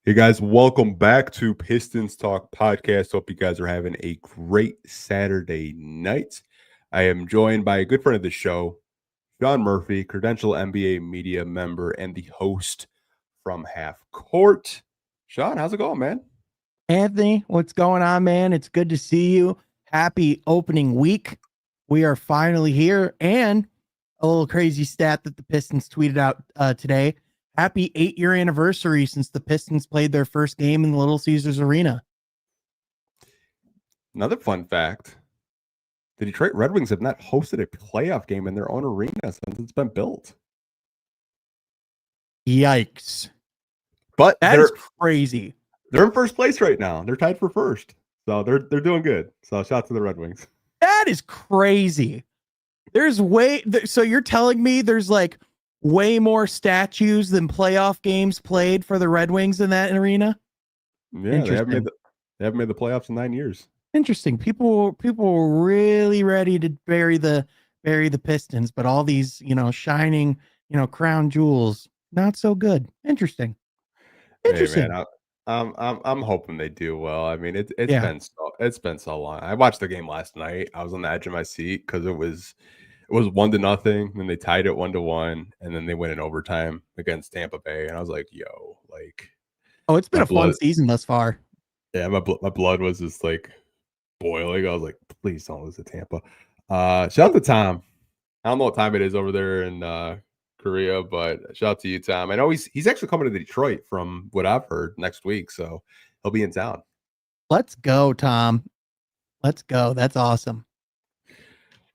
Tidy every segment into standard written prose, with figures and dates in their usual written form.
Hey guys, welcome back to Pistons Talk Podcast. Hope you guys are having a great Saturday night. I am joined by a good friend of the show, Sean Murphy, credentialed NBA media member and the host from Half Court. Sean, how's it going, man? Anthony, what's going on, man? It's good to see you. Happy opening week. We are finally here. And a little crazy stat that the Pistons tweeted out today. Happy 8-year anniversary since the Pistons played their first game in the Little Caesars Arena. Another fun fact. The Detroit Red Wings have not hosted a playoff game in their own arena since it's been built. Yikes. But that is crazy. They're in first place right now. They're tied for first. So they're doing good. So shout out to the Red Wings. That is crazy. So you're telling me there's like way more statues than playoff games played for the Red Wings in that arena? Yeah, they haven't made the playoffs in 9 years. Interesting. People were really ready to bury the Pistons, but all these, shining, crown jewels, not so good. Interesting. Hey, man, I'm hoping they do well. I mean, it's been so long. I watched the game last night. I was on the edge of my seat because it was 1-0, then they tied it 1-1, and then they went in overtime against Tampa Bay. And I was like, "Yo, like, oh, it's been a fun season thus far." Yeah, my blood was just like boiling. I was like, "Please don't lose to Tampa." Shout out to Tom. I don't know what time it is over there in Korea, but shout out to you, Tom. I know he's actually coming to Detroit from what I've heard next week, so he'll be in town. Let's go, Tom. Let's go. That's awesome.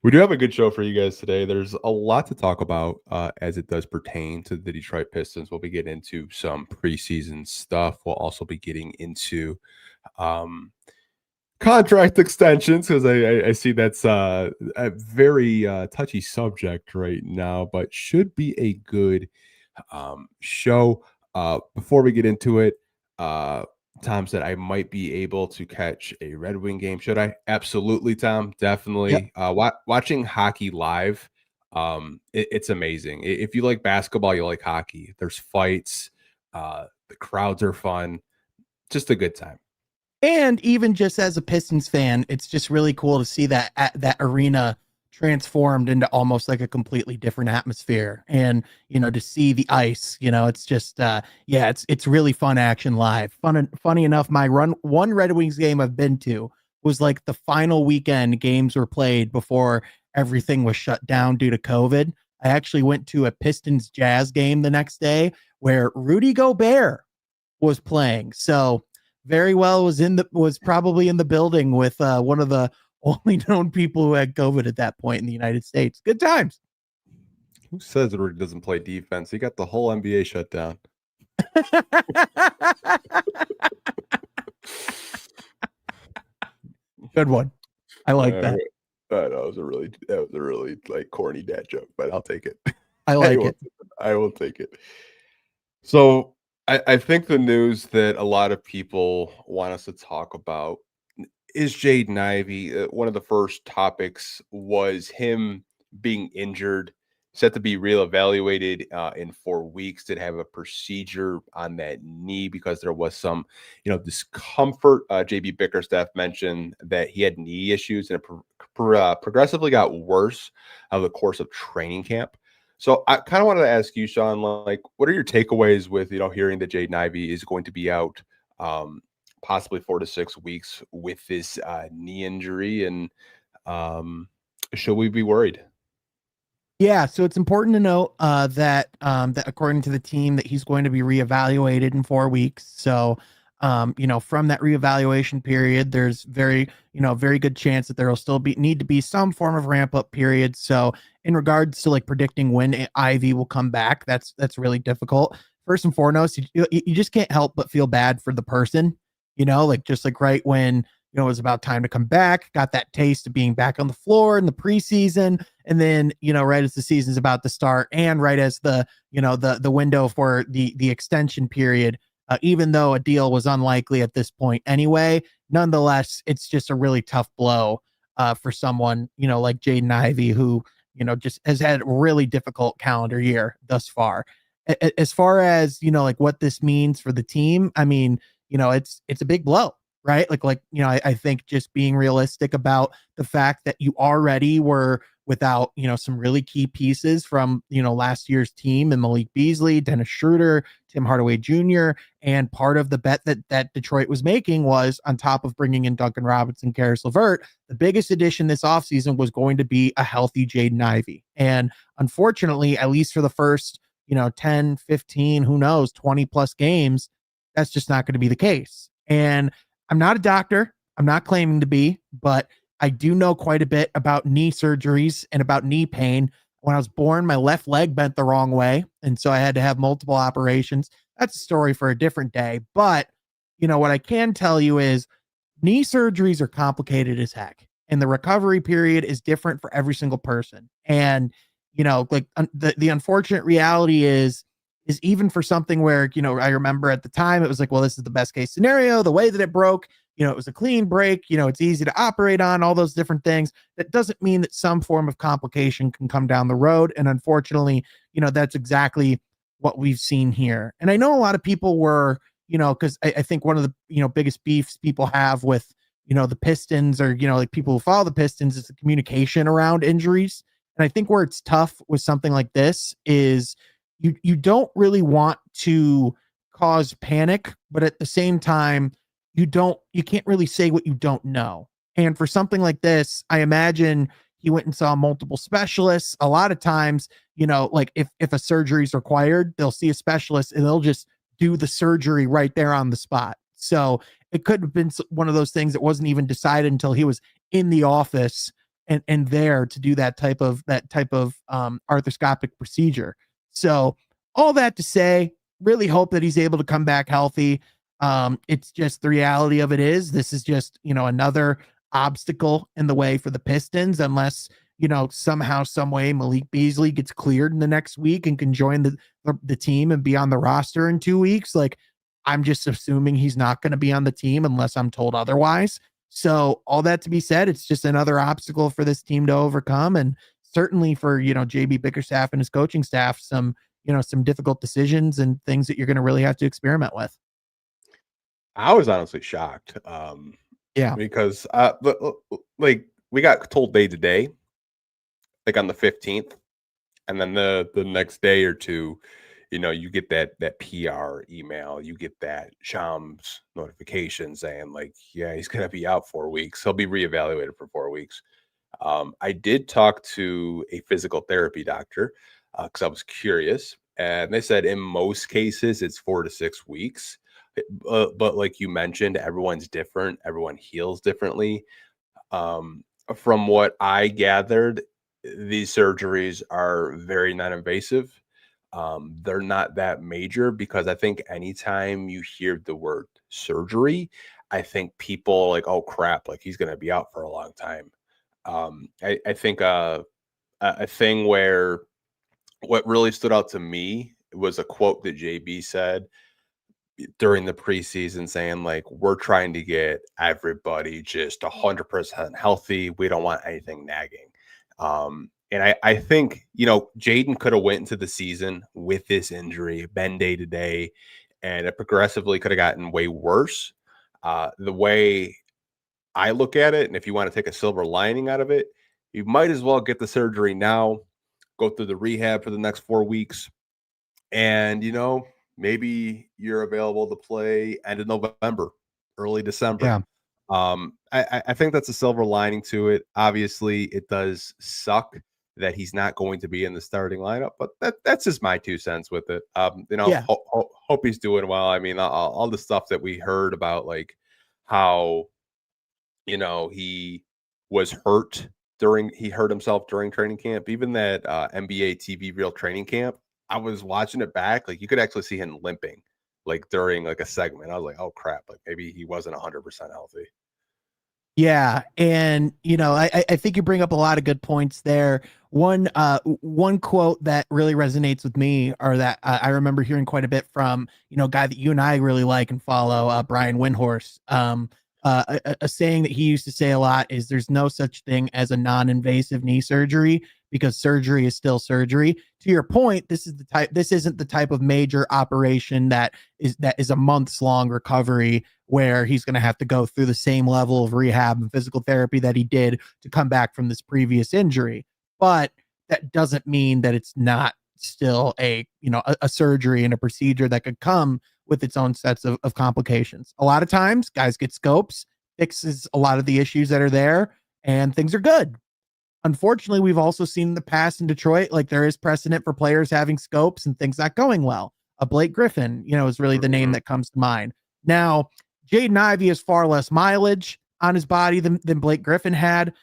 We do have a good show for you guys today. There's a lot to talk about as it does pertain to the Detroit Pistons. We'll be getting into some preseason stuff. We'll also be getting into contract extensions because I see that's a very touchy subject right now, but should be a good show. Before we get into it, Tom said I might be able to catch a Red Wing game. Should I? Absolutely, Tom. Definitely. Yep. Watching hockey live, it's amazing. If you like basketball, you like hockey. There's fights. The crowds are fun. Just a good time. And even just as a Pistons fan, it's just really cool to see that arena transformed into almost like a completely different atmosphere. And, to see the ice, it's just, it's really fun action live. Funny enough, my one Red Wings game I've been to was like the final weekend games were played before everything was shut down due to COVID. I actually went to a Pistons Jazz game the next day where Rudy Gobert was playing. So very well was probably in the building with one of the only known people who had COVID at that point in the United States. Good times. Who says Rudy doesn't play defense? He got the whole NBA shut down. Good one. I like that. That was a really like corny dad joke, but I'll take it. I like it. I will take it. So I think the news that a lot of people want us to talk about is Jaden Ivey. One of the first topics was him being injured, set to be reevaluated in 4 weeks. Did have a procedure on that knee because there was some, discomfort. JB Bickerstaff mentioned that he had knee issues and it progressively got worse over the course of training camp. So I kind of wanted to ask you, Sean, like, what are your takeaways with, hearing that Jaden Ivey is going to be out possibly 4 to 6 weeks with this knee injury, and should we be worried? Yeah, so it's important to note that according to the team that he's going to be reevaluated in 4 weeks. So, from that reevaluation period, there's very good chance that there will still need to be some form of ramp up period. So in regards to like predicting when Ivy will come back, that's really difficult. First and foremost, you just can't help but feel bad for the person, just like right when, it was about time to come back, got that taste of being back on the floor in the preseason. And then, right as the season's about to start and right as the window for the extension period, even though a deal was unlikely at this point anyway, nonetheless, it's just a really tough blow for someone, like Jaden Ivey, who, just has had a really difficult calendar year thus far. as far as, like what this means for the team, I mean, it's a big blow, right? I think just being realistic about the fact that you already were without, some really key pieces from, last year's team and Malik Beasley, Dennis Schroeder, Tim Hardaway Jr. And part of the bet that Detroit was making was, on top of bringing in Duncan Robinson, Karis LeVert, the biggest addition this offseason was going to be a healthy Jaden Ivey. And unfortunately, at least for the first, 10, 15, who knows, 20 plus games, that's just not going to be the case. And I'm not a doctor. I'm not claiming to be, but I do know quite a bit about knee surgeries and about knee pain. When I was born, my left leg bent the wrong way, and so I had to have multiple operations. That's a story for a different day. But, what I can tell you is knee surgeries are complicated as heck, and the recovery period is different for every single person. And, the unfortunate reality is even for something where, I remember at the time it was like, well, this is the best case scenario. The way that it broke, it was a clean break, it's easy to operate on, all those different things. That doesn't mean that some form of complication can come down the road. And unfortunately, that's exactly what we've seen here. And I know a lot of people were, because I think one of the, biggest beefs people have with, the Pistons, or, like people who follow the Pistons, is the communication around injuries. And I think where it's tough with something like this is you don't really want to cause panic, but at the same time, you can't really say what you don't know. And for something like this, I imagine he went and saw multiple specialists. A lot of times, like if a surgery is required, they'll see a specialist and they'll just do the surgery right there on the spot. So it could have been one of those things that wasn't even decided until he was in the office and there to do that type of arthroscopic procedure. So all that to say, really hope that he's able to come back healthy. It's just the reality of it is this is just, another obstacle in the way for the Pistons, unless, somehow, some way Malik Beasley gets cleared in the next week and can join the team and be on the roster in 2 weeks. Like, I'm just assuming he's not going to be on the team unless I'm told otherwise. So all that to be said, it's just another obstacle for this team to overcome. And certainly for, JB Bickerstaff and his coaching staff, some difficult decisions and things that you're going to really have to experiment with. I was honestly shocked. Yeah. Because like we got told day to day, like on the 15th, and then the next day or two, you get that PR email, you get that Shams notification saying like, yeah, he's gonna be out 4 weeks. He'll be reevaluated for 4 weeks. I did talk to a physical therapy doctor because I was curious, and they said in most cases it's 4 to 6 weeks. But like you mentioned, everyone's different. Everyone heals differently. From what I gathered, these surgeries are very non-invasive. They're not that major, because I think anytime you hear the word surgery, I think people like, oh crap, like he's going to be out for a long time. I think a thing where what really stood out to me was a quote that JB said during the preseason, saying like, we're trying to get everybody just 100% healthy. We don't want anything nagging. And I think, Jaden could have went into the season with this injury, been day to day, and it progressively could have gotten way worse. The way I look at it, and if you want to take a silver lining out of it, you might as well get the surgery now, go through the rehab for the next 4 weeks, and, maybe you're available to play end of November, early December. Yeah. I think that's a silver lining to it. Obviously, it does suck that he's not going to be in the starting lineup, but that's just my 2 cents with it. Hope he's doing well. I mean, all the stuff that we heard about, like how, he was hurt he hurt himself during training camp, even that NBA TV Real training camp. I was watching it back, like you could actually see him limping, like during like a segment. I was like, oh crap, like maybe he wasn't 100% healthy. Yeah. And, I think you bring up a lot of good points there. One quote that really resonates with me, or that I remember hearing quite a bit from, a guy that you and I really like and follow, Brian Windhorst. A saying that he used to say a lot is, there's no such thing as a non-invasive knee surgery, because surgery is still surgery. To your point, this isn't the type of major operation that is a months long recovery where he's going to have to go through the same level of rehab and physical therapy that he did to come back from this previous injury. But that doesn't mean that it's not still a surgery and a procedure that could come with its own sets of complications. A lot of times guys get scopes, fixes a lot of the issues that are there, and things are good. Unfortunately, we've also seen in the past in Detroit, like there is precedent for players having scopes and things not going well. A Blake Griffin, is really the name that comes to mind. Now, Jaden Ivey has far less mileage on his body than Blake Griffin had.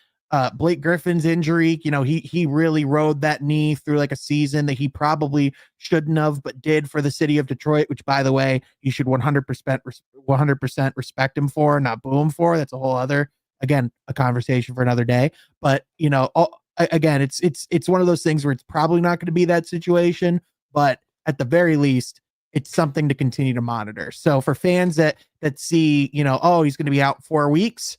Blake Griffin's injury, he really rode that knee through like a season that he probably shouldn't have, but did for the city of Detroit, which, by the way, you should 100% respect him for, not boo him for. That's a whole other, again, a conversation for another day. But, again, it's one of those things where it's probably not going to be that situation, but at the very least, it's something to continue to monitor. So for fans that see, oh, he's going to be out 4 weeks,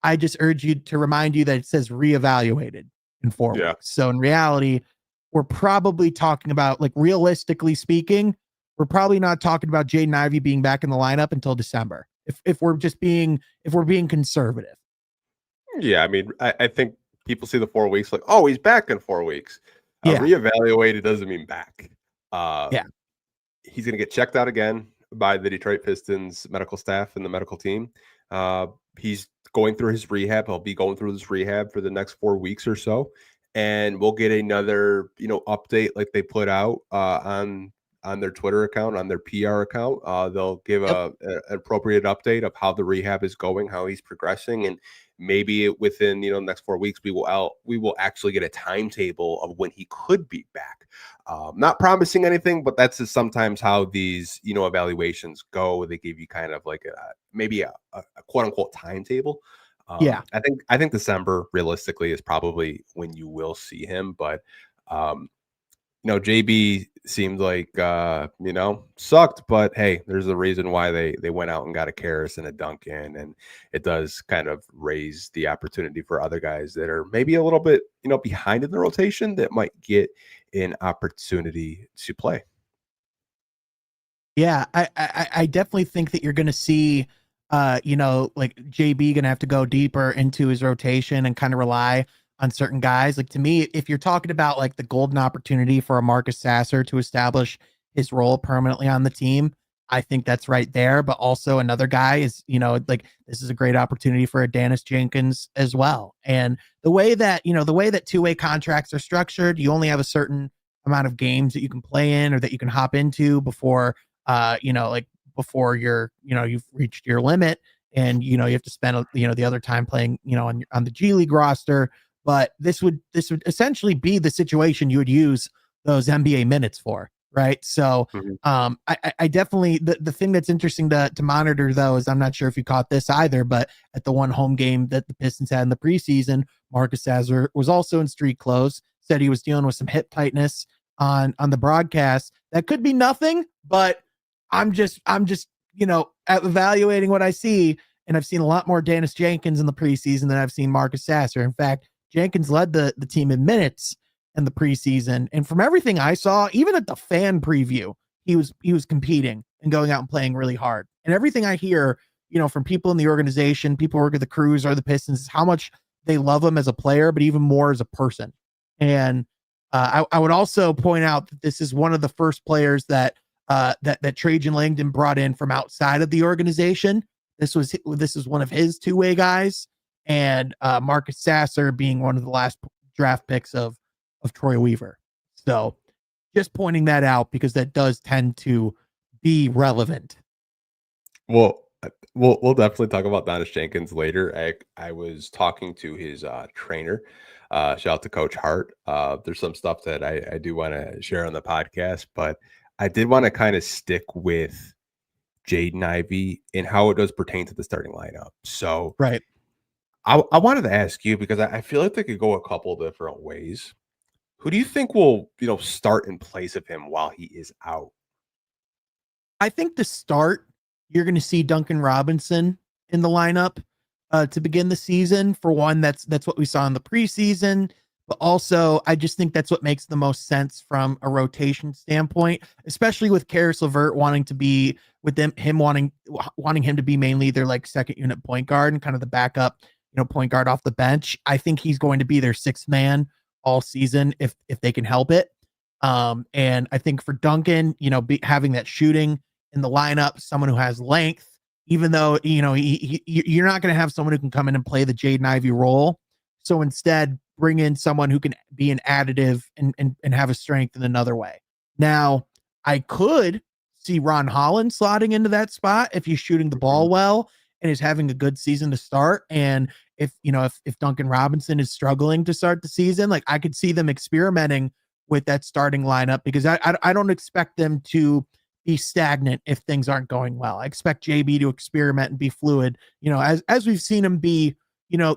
I just urge you to remind you that it says reevaluated in 4 weeks. So in reality, we're probably talking about, like, realistically speaking, we're probably not talking about Jaden Ivey being back in the lineup until December. If we're being conservative. Yeah, I mean, I think people see the 4 weeks like, oh, he's back in 4 weeks. Yeah. Reevaluated doesn't mean back. Yeah. He's going to get checked out again by the Detroit Pistons medical staff and the medical team. He's going through his rehab. He'll be going through this rehab for the next 4 weeks or so. And we'll get another, update like they put out on their Twitter account, on their PR account. They'll give an appropriate update of how the rehab is going, how he's progressing, and maybe within the next 4 weeks we will actually get a timetable of when he could be back. Not promising anything, but that's just sometimes how these evaluations go. They give you kind of like maybe a quote unquote timetable. I think December realistically is probably when you will see him, but JB seemed like sucked, but hey, there's a reason why they went out and got a Karras and a Duncan, and it does kind of raise the opportunity for other guys that are maybe a little bit behind in the rotation that might get an opportunity to play. Yeah, I definitely think that you're going to see like JB going to have to go deeper into his rotation and kind of rely on certain guys. Like, to me, if you're talking about like the golden opportunity for a Marcus Sasser to establish his role permanently on the team, I think that's right there. But also another guy is, like, this is a great opportunity for a Dennis Jenkins as well. And the way that two-way contracts are structured, you only have a certain amount of games that you can play in or that you can hop into before, before you've reached your limit, and you have to spend the other time playing on the G League roster. But this would essentially be the situation you would use those NBA minutes for, right? So I definitely, the thing that's interesting to monitor though is, I'm not sure if you caught this either, but at the one home game that the Pistons had in the preseason, Marcus Sasser was also in street clothes, said he was dealing with some hip tightness on the broadcast. That could be nothing, but I'm just evaluating what I see, and I've seen a lot more Dennis Jenkins in the preseason than I've seen Marcus Sasser. In fact, Jenkins led the team in minutes in the preseason, and from everything I saw, even at the fan preview, he was competing and going out and playing really hard. And everything I hear, from people in the organization, people who work at the Crews or the Pistons, is how much they love him as a player, but even more as a person. And I would also point out that this is one of the first players that Trajan Langdon brought in from outside of the organization. This is one of his two-way guys, and Marcus Sasser being one of the last draft picks of Troy Weaver. So just pointing that out because that does tend to be relevant. Well, we'll definitely talk about Dennis Jenkins later. I was talking to his trainer. Shout out to Coach Hart. There's some stuff that I do want to share on the podcast, but I did want to kind of stick with Jaden Ivey and how it does pertain to the starting lineup. So right. I wanted to ask you, because I feel like they could go a couple different ways. Who do you think will, start in place of him while he is out? I think to start, you're going to see Duncan Robinson in the lineup to begin the season. For one, that's what we saw in the preseason. But also, I just think that's what makes the most sense from a rotation standpoint, especially with Karis LeVert wanting to be with him wanting him to be mainly their like second unit point guard and kind of the backup, point guard off the bench. I think he's going to be their sixth man all season if they can help it. And I think for Duncan, having that shooting in the lineup, someone who has length, even though you're not going to have someone who can come in and play the Jaden Ivey role. So instead, bring in someone who can be an additive and have a strength in another way. Now, I could see Ron Holland slotting into that spot if he's shooting the ball well and is having a good season to start. And if Duncan Robinson is struggling to start the season, like I could see them experimenting with that starting lineup because I don't expect them to be stagnant if things aren't going well. I expect JB to experiment and be fluid, as we've seen him be,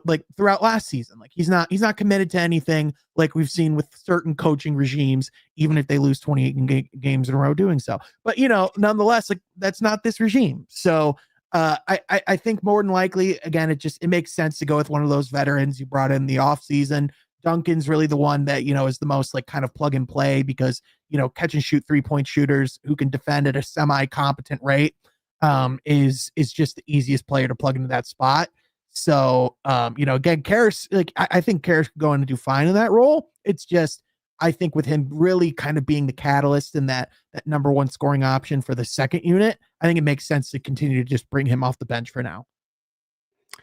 like throughout last season. Like he's not committed to anything like we've seen with certain coaching regimes, even if they lose 28 games in a row doing so. But, nonetheless, like that's not this regime. So I think more than likely, again, it makes sense to go with one of those veterans you brought in the offseason. Duncan's really the one that, is the most like kind of plug and play because, catch and shoot 3-point shooters who can defend at a semi-competent rate is just the easiest player to plug into that spot. So, again, Karis, like I think Karis could go in and do fine in that role. It's just, I think with him really kind of being the catalyst and that number one scoring option for the second unit, I think it makes sense to continue to just bring him off the bench for now. I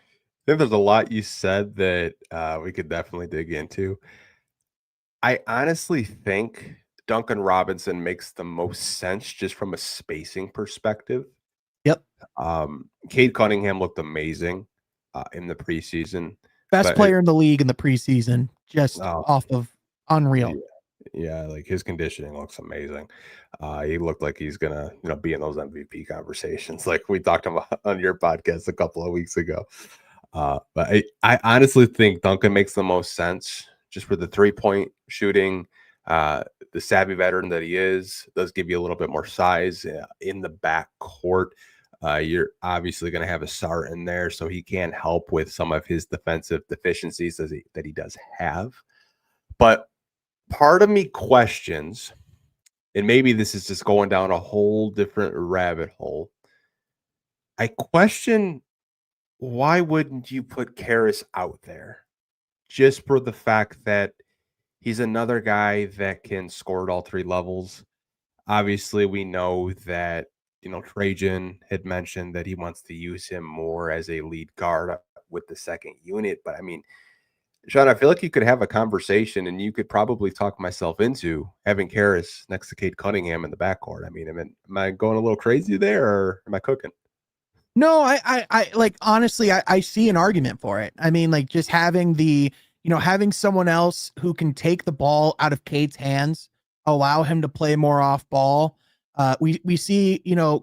think there's a lot you said that we could definitely dig into. I honestly think Duncan Robinson makes the most sense just from a spacing perspective. Yep. Cade Cunningham looked amazing in the preseason. Best player in the league in the preseason, just off of unreal. Yeah, like his conditioning looks amazing. He looked like he's gonna, be in those MVP conversations, like we talked about on your podcast a couple of weeks ago. But I honestly think Duncan makes the most sense just for the 3-point shooting. The savvy veteran that he is does give you a little bit more size in the back court. You're obviously going to have a Sar in there, so he can help with some of his defensive deficiencies that he does have. But part of me questions, and maybe this is just going down a whole different rabbit hole. I question, why wouldn't you put Karis out there just for the fact that he's another guy that can score at all three levels? Obviously, we know that, Trajan had mentioned that he wants to use him more as a lead guard with the second unit. But I mean, Sean, I feel like you could have a conversation and you could probably talk myself into having Karis next to Cade Cunningham in the backcourt. I mean, am I going a little crazy there or am I cooking? No, I like, honestly, I see an argument for it. I mean, like just having having someone else who can take the ball out of Cade's hands, allow him to play more off ball. We see,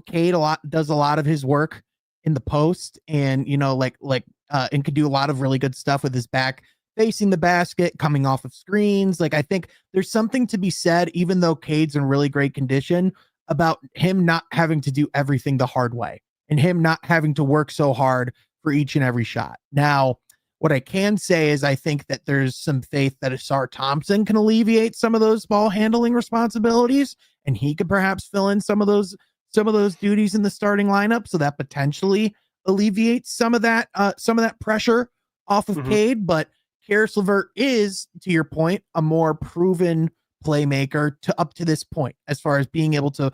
Cade does a lot of his work in the post and, and could do a lot of really good stuff with his back facing the basket, coming off of screens. Like, I think there's something to be said, even though Cade's in really great condition, about him not having to do everything the hard way and him not having to work so hard for each and every shot. Now, what I can say is I think that there's some faith that Asar Thompson can alleviate some of those ball handling responsibilities, and he could perhaps fill in some of those duties in the starting lineup, so that potentially alleviates some of that pressure off of Cade. But Karis LeVert is, to your point, a more proven playmaker up to this point, as far as being able to,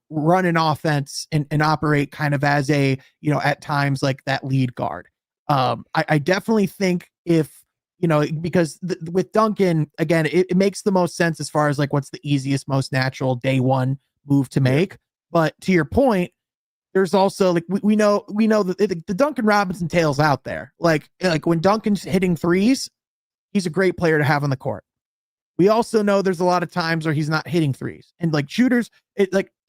run an offense and operate kind of as a, at times like that lead guard. I definitely think if, because with Duncan, again, it makes the most sense as far as like what's the easiest, most natural day one move to make. But to your point, there's also like we know that the Duncan Robinson tale's out there. Like when Duncan's hitting threes, he's a great player to have on the court. We also know there's a lot of times where he's not hitting threes, and like shooters,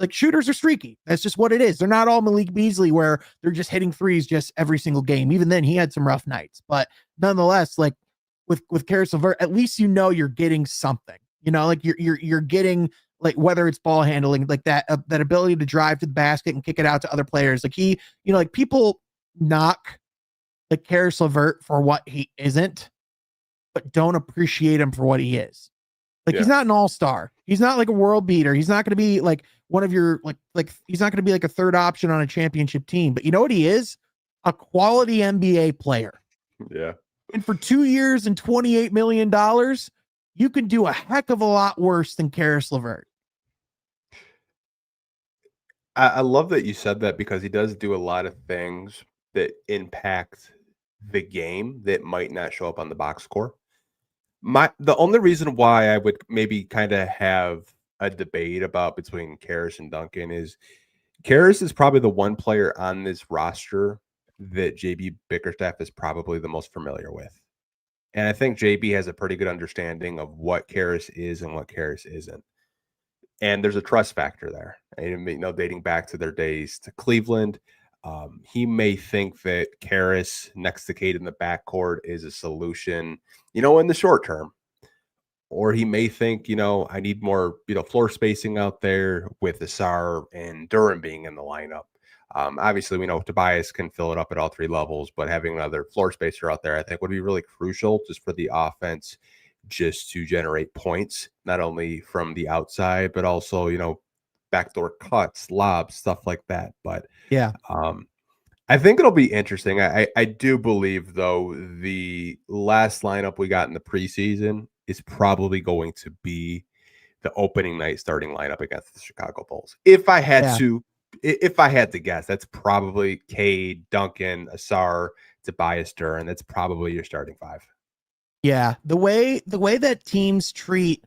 shooters are streaky. That's just what it is. They're not all Malik Beasley where they're just hitting threes just every single game. Even then, he had some rough nights, but nonetheless, like with Karis LeVert, at least you're getting something. Like you're getting, like, whether it's ball handling, like that ability to drive to the basket and kick it out to other players. Like he, like people knock like Karis LeVert for what he isn't. but don't appreciate him for what he is. Like, he's Yeah. not an all-star. He's not like a world beater. He's not going to be like one of your he's not going to be like a third option on a championship team. But you know what he is? A quality NBA player. Yeah. And for 2 years and $28 million, you can do a heck of a lot worse than Karis LeVert. I love that you said that because he does do a lot of things that impact the game that might not show up on the box score. The only reason why I would maybe kind of have a debate about between Karras and Duncan is Karras is probably the one player on this roster that JB Bickerstaff is probably the most familiar with. And I think JB has a pretty good understanding of what Karras is and what Karras isn't. And there's a trust factor there. And, dating back to their days to Cleveland, he may think that Karras next to Cade in the backcourt is a solution, in the short term. Or he may think, I need more, floor spacing out there with Asar and Durham being in the lineup. Obviously, we know Tobias can fill it up at all three levels, but having another floor spacer out there, I think, would be really crucial just for the offense, just to generate points, not only from the outside, but also, backdoor cuts, lobs, stuff like that. But Yeah. I think it'll be interesting. I do believe, though, the last lineup we got in the preseason is probably going to be the opening night starting lineup against the Chicago Bulls. If I had to guess, that's probably Cade, Duncan, Asar, Tobias, Duran. That's probably your starting five. Yeah, the way that teams treat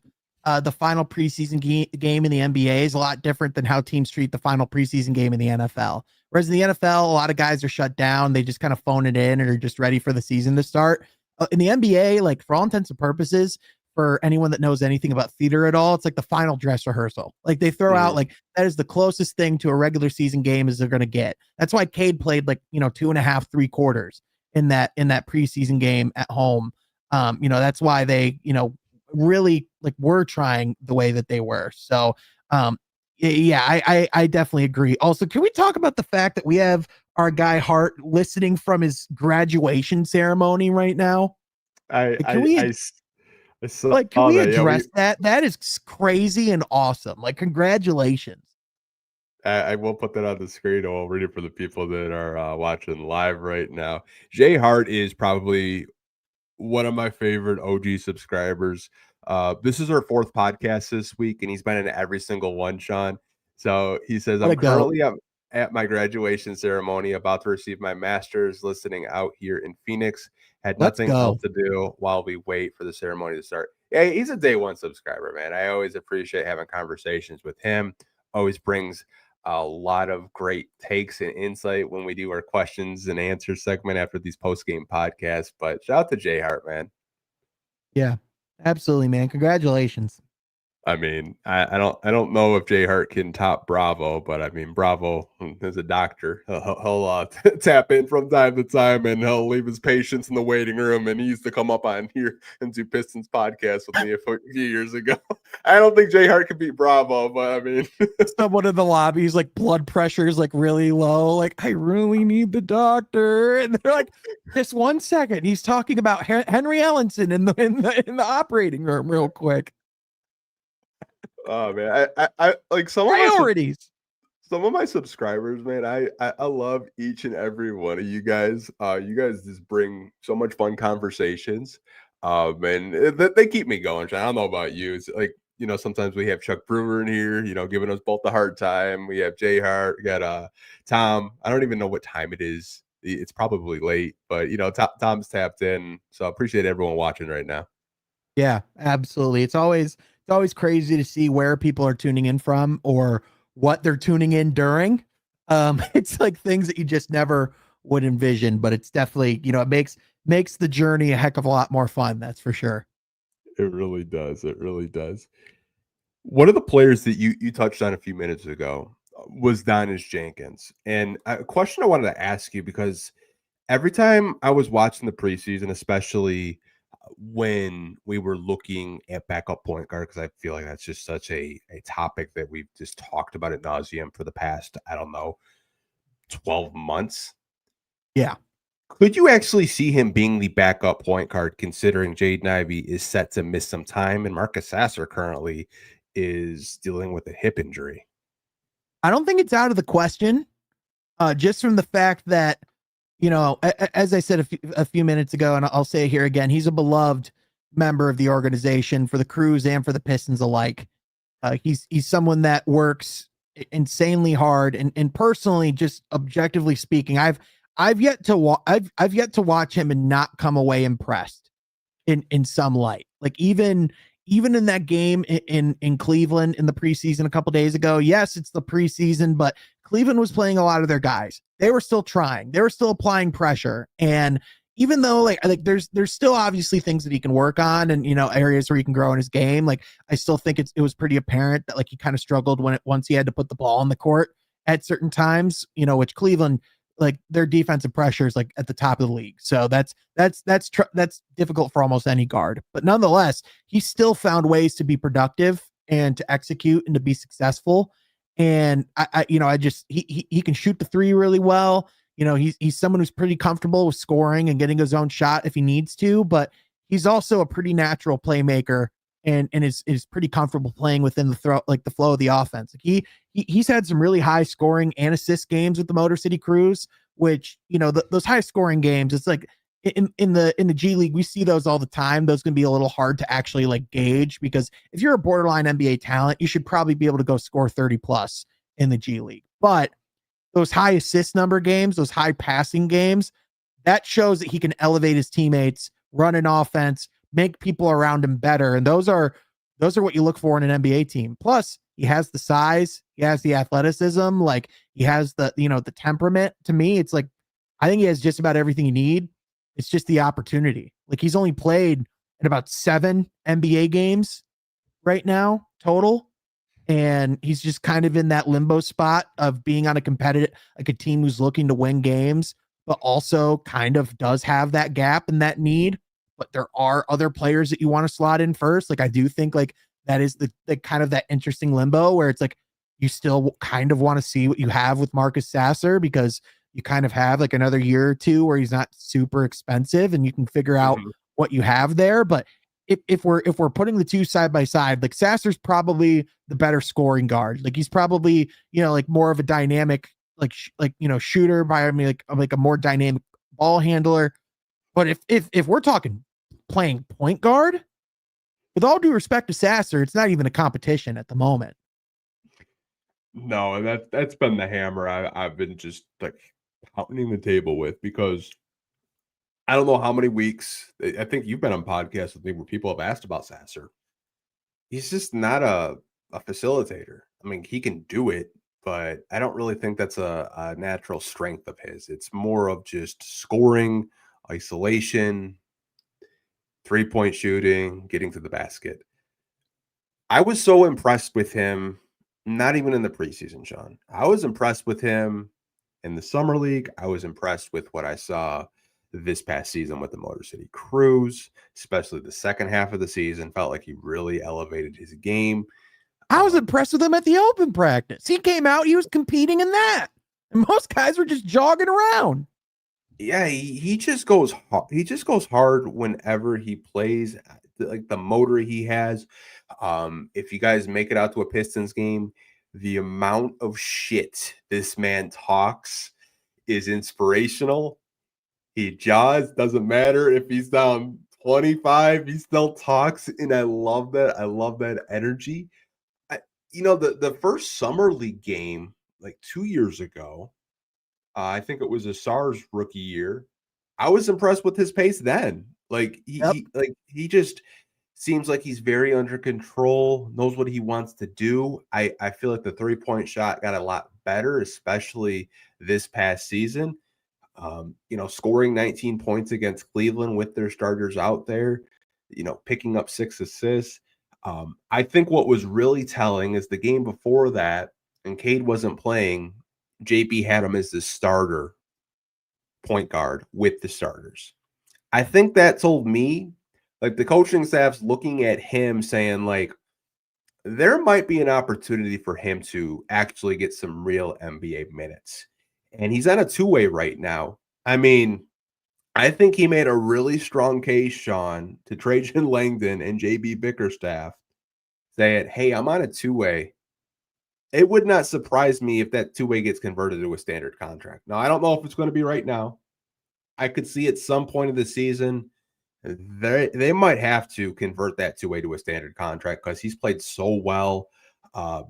the final preseason game in the NBA is a lot different than how teams treat the final preseason game in the NFL. Whereas in the NFL, a lot of guys are shut down. They just kind of phone it in and are just ready for the season to start. In the NBA, like, for all intents and purposes, for anyone that knows anything about theater at all, it's like the final dress rehearsal. Like, they throw out, like, that is the closest thing to a regular season game as they're going to get. That's why Cade played 2.5, 3 quarters in that preseason game at home. That's why they, really were trying the way that they were. So, yeah, I definitely agree. Also, can we talk about the fact that we have our guy Hart listening from his graduation ceremony right now? Can we address that? That is crazy and awesome. Congratulations. I will put that on the screen. I'll read it for the people that are watching live right now. Jay Hart is probably one of my favorite OG subscribers. This is our 4th podcast this week, and he's been in every single one, Sean. So he says, I'm currently at my graduation ceremony, about to receive my master's, listening out here in Phoenix. Had nothing else to do while we wait for the ceremony to start. Yeah, he's a day one subscriber, man. I always appreciate having conversations with him. Always brings a lot of great takes and insight when we do our questions and answers segment after these post-game podcasts. But shout out to Jay Hart, man. Yeah, absolutely, man. Congratulations. I mean, I don't know if Jay Hart can top Bravo, but I mean, Bravo is a doctor. He'll tap in from time to time, and he'll leave his patients in the waiting room. And he used to come up on here and do Pistons podcast with me a few years ago. I don't think Jay Hart can beat Bravo, but I mean, someone in the lobby is blood pressure is really low. I really need the doctor, and they're like, just 1 second. He's talking about Henry Ellenson in the operating room, real quick. Oh man, I like some priorities. Some of my subscribers, man, I love each and every one of you guys. You guys just bring so much fun conversations. And they keep me going. I don't know about you. It's sometimes we have Chuck Brewer in here, giving us both a hard time. We have Jay Hart, we got Tom. I don't even know what time it is. It's probably late, but Tom's tapped in. So I appreciate everyone watching right now. Yeah, absolutely. It's always crazy to see where people are tuning in from or what they're tuning in during. It's things that you just never would envision, but it's definitely, it makes the journey a heck of a lot more fun. That's for sure. It really does. It really does. One of the players that you touched on a few minutes ago was Donis Jenkins. And a question I wanted to ask you, because every time I was watching the preseason, especially when we were looking at backup point guard, because I feel like that's just such a topic that we've just talked about ad nauseum for the past, I don't know, 12 months. Yeah. Could you actually see him being the backup point guard considering Jaden Ivey is set to miss some time and Marcus Sasser currently is dealing with a hip injury? I don't think it's out of the question, just from the fact that, as I said a few minutes ago, and I'll say it here again, he's a beloved member of the organization for the Crews and for the Pistons alike. He's someone that works insanely hard, and personally, just objectively speaking, I've yet to watch him and not come away impressed in some light. Like even in that game in Cleveland in the preseason a couple days ago. Yes, it's the preseason, but Cleveland was playing a lot of their guys. They were still trying. They were still applying pressure. And even though like there's still obviously things that he can work on and areas where he can grow in his game, like I still think it was pretty apparent that like he kind of struggled once he had to put the ball on the court at certain times, which Cleveland, like their defensive pressure is like at the top of the league. So that's difficult for almost any guard. But nonetheless, he still found ways to be productive and to execute and to be successful. And he can shoot the three really well. He's someone who's pretty comfortable with scoring and getting his own shot if he needs to, but he's also a pretty natural playmaker and is pretty comfortable playing within the flow of the offense. Like he's had some really high scoring and assist games with the Motor City Crews, which, those high scoring games, it's like in the G League, we see those all the time. Those can be a little hard to actually like gauge, because if you're a borderline NBA talent, you should probably be able to go score 30 plus in the G League. But those high assist number games, those high passing games, that shows that he can elevate his teammates, run an offense, make people around him better. And those are what you look for in an NBA team. Plus, he has the size, he has the athleticism, like he has the temperament. To me, it's like I think he has just about everything you need. It's just the opportunity. Like he's only played in about 7 NBA games right now total. And he's just kind of in that limbo spot of being on a team who's looking to win games, but also kind of does have that gap and that need. But there are other players that you want to slot in first. Like I do think like that is the kind of that interesting limbo where it's like you still kind of want to see what you have with Marcus Sasser, because you kind of have like another year or two where he's not super expensive and you can figure out what you have there. But if we're putting the two side by side, like Sasser's probably the better scoring guard. Like he's probably, like more of a dynamic, shooter by like a more dynamic ball handler. But if we're talking playing point guard, with all due respect to Sasser, it's not even a competition at the moment. No, and that's been the hammer I've been just like pounding the table with, because I don't know how many weeks. I think you've been on podcasts with me where people have asked about Sasser. He's just not a facilitator. I mean, he can do it, but I don't really think that's a natural strength of his. It's more of just scoring, isolation, 3-point shooting, getting to the basket. I was so impressed with him, not even in the preseason, Sean. I was impressed with him in the summer league. I was impressed with what I saw this past season with the Motor City Crews, especially the second half of the season. Felt like he really elevated his game. I was impressed with him at the open practice. He came out, he was competing in that. And most guys were just jogging around. Yeah, he just goes hard. He just goes hard whenever he plays. Like the motor he has. If you guys make it out to a Pistons game, the amount of shit this man talks is inspirational. He jaws, doesn't matter if he's down 25, he still talks, and I love that. I love that energy. The first summer league game, like 2 years ago, I think it was a SARS rookie year. I was impressed with his pace then. Like he just seems like he's very under control, knows what he wants to do. I feel like the 3-point shot got a lot better, especially this past season. Scoring 19 points against Cleveland with their starters out there, picking up 6 assists. I think what was really telling is the game before that, and Cade wasn't playing, JB had him as the starter point guard with the starters. I think that told me, like, the coaching staff's looking at him saying, like, there might be an opportunity for him to actually get some real NBA minutes. And he's on a 2-way right now. I mean, I think he made a really strong case, Sean, to Trajan Langdon and JB Bickerstaff, saying, hey, I'm on a two-way. It would not surprise me if that two-way gets converted to a standard contract. Now, I don't know if it's going to be right now. I could see at some point of the season they might have to convert that two-way to a standard contract because he's played so well.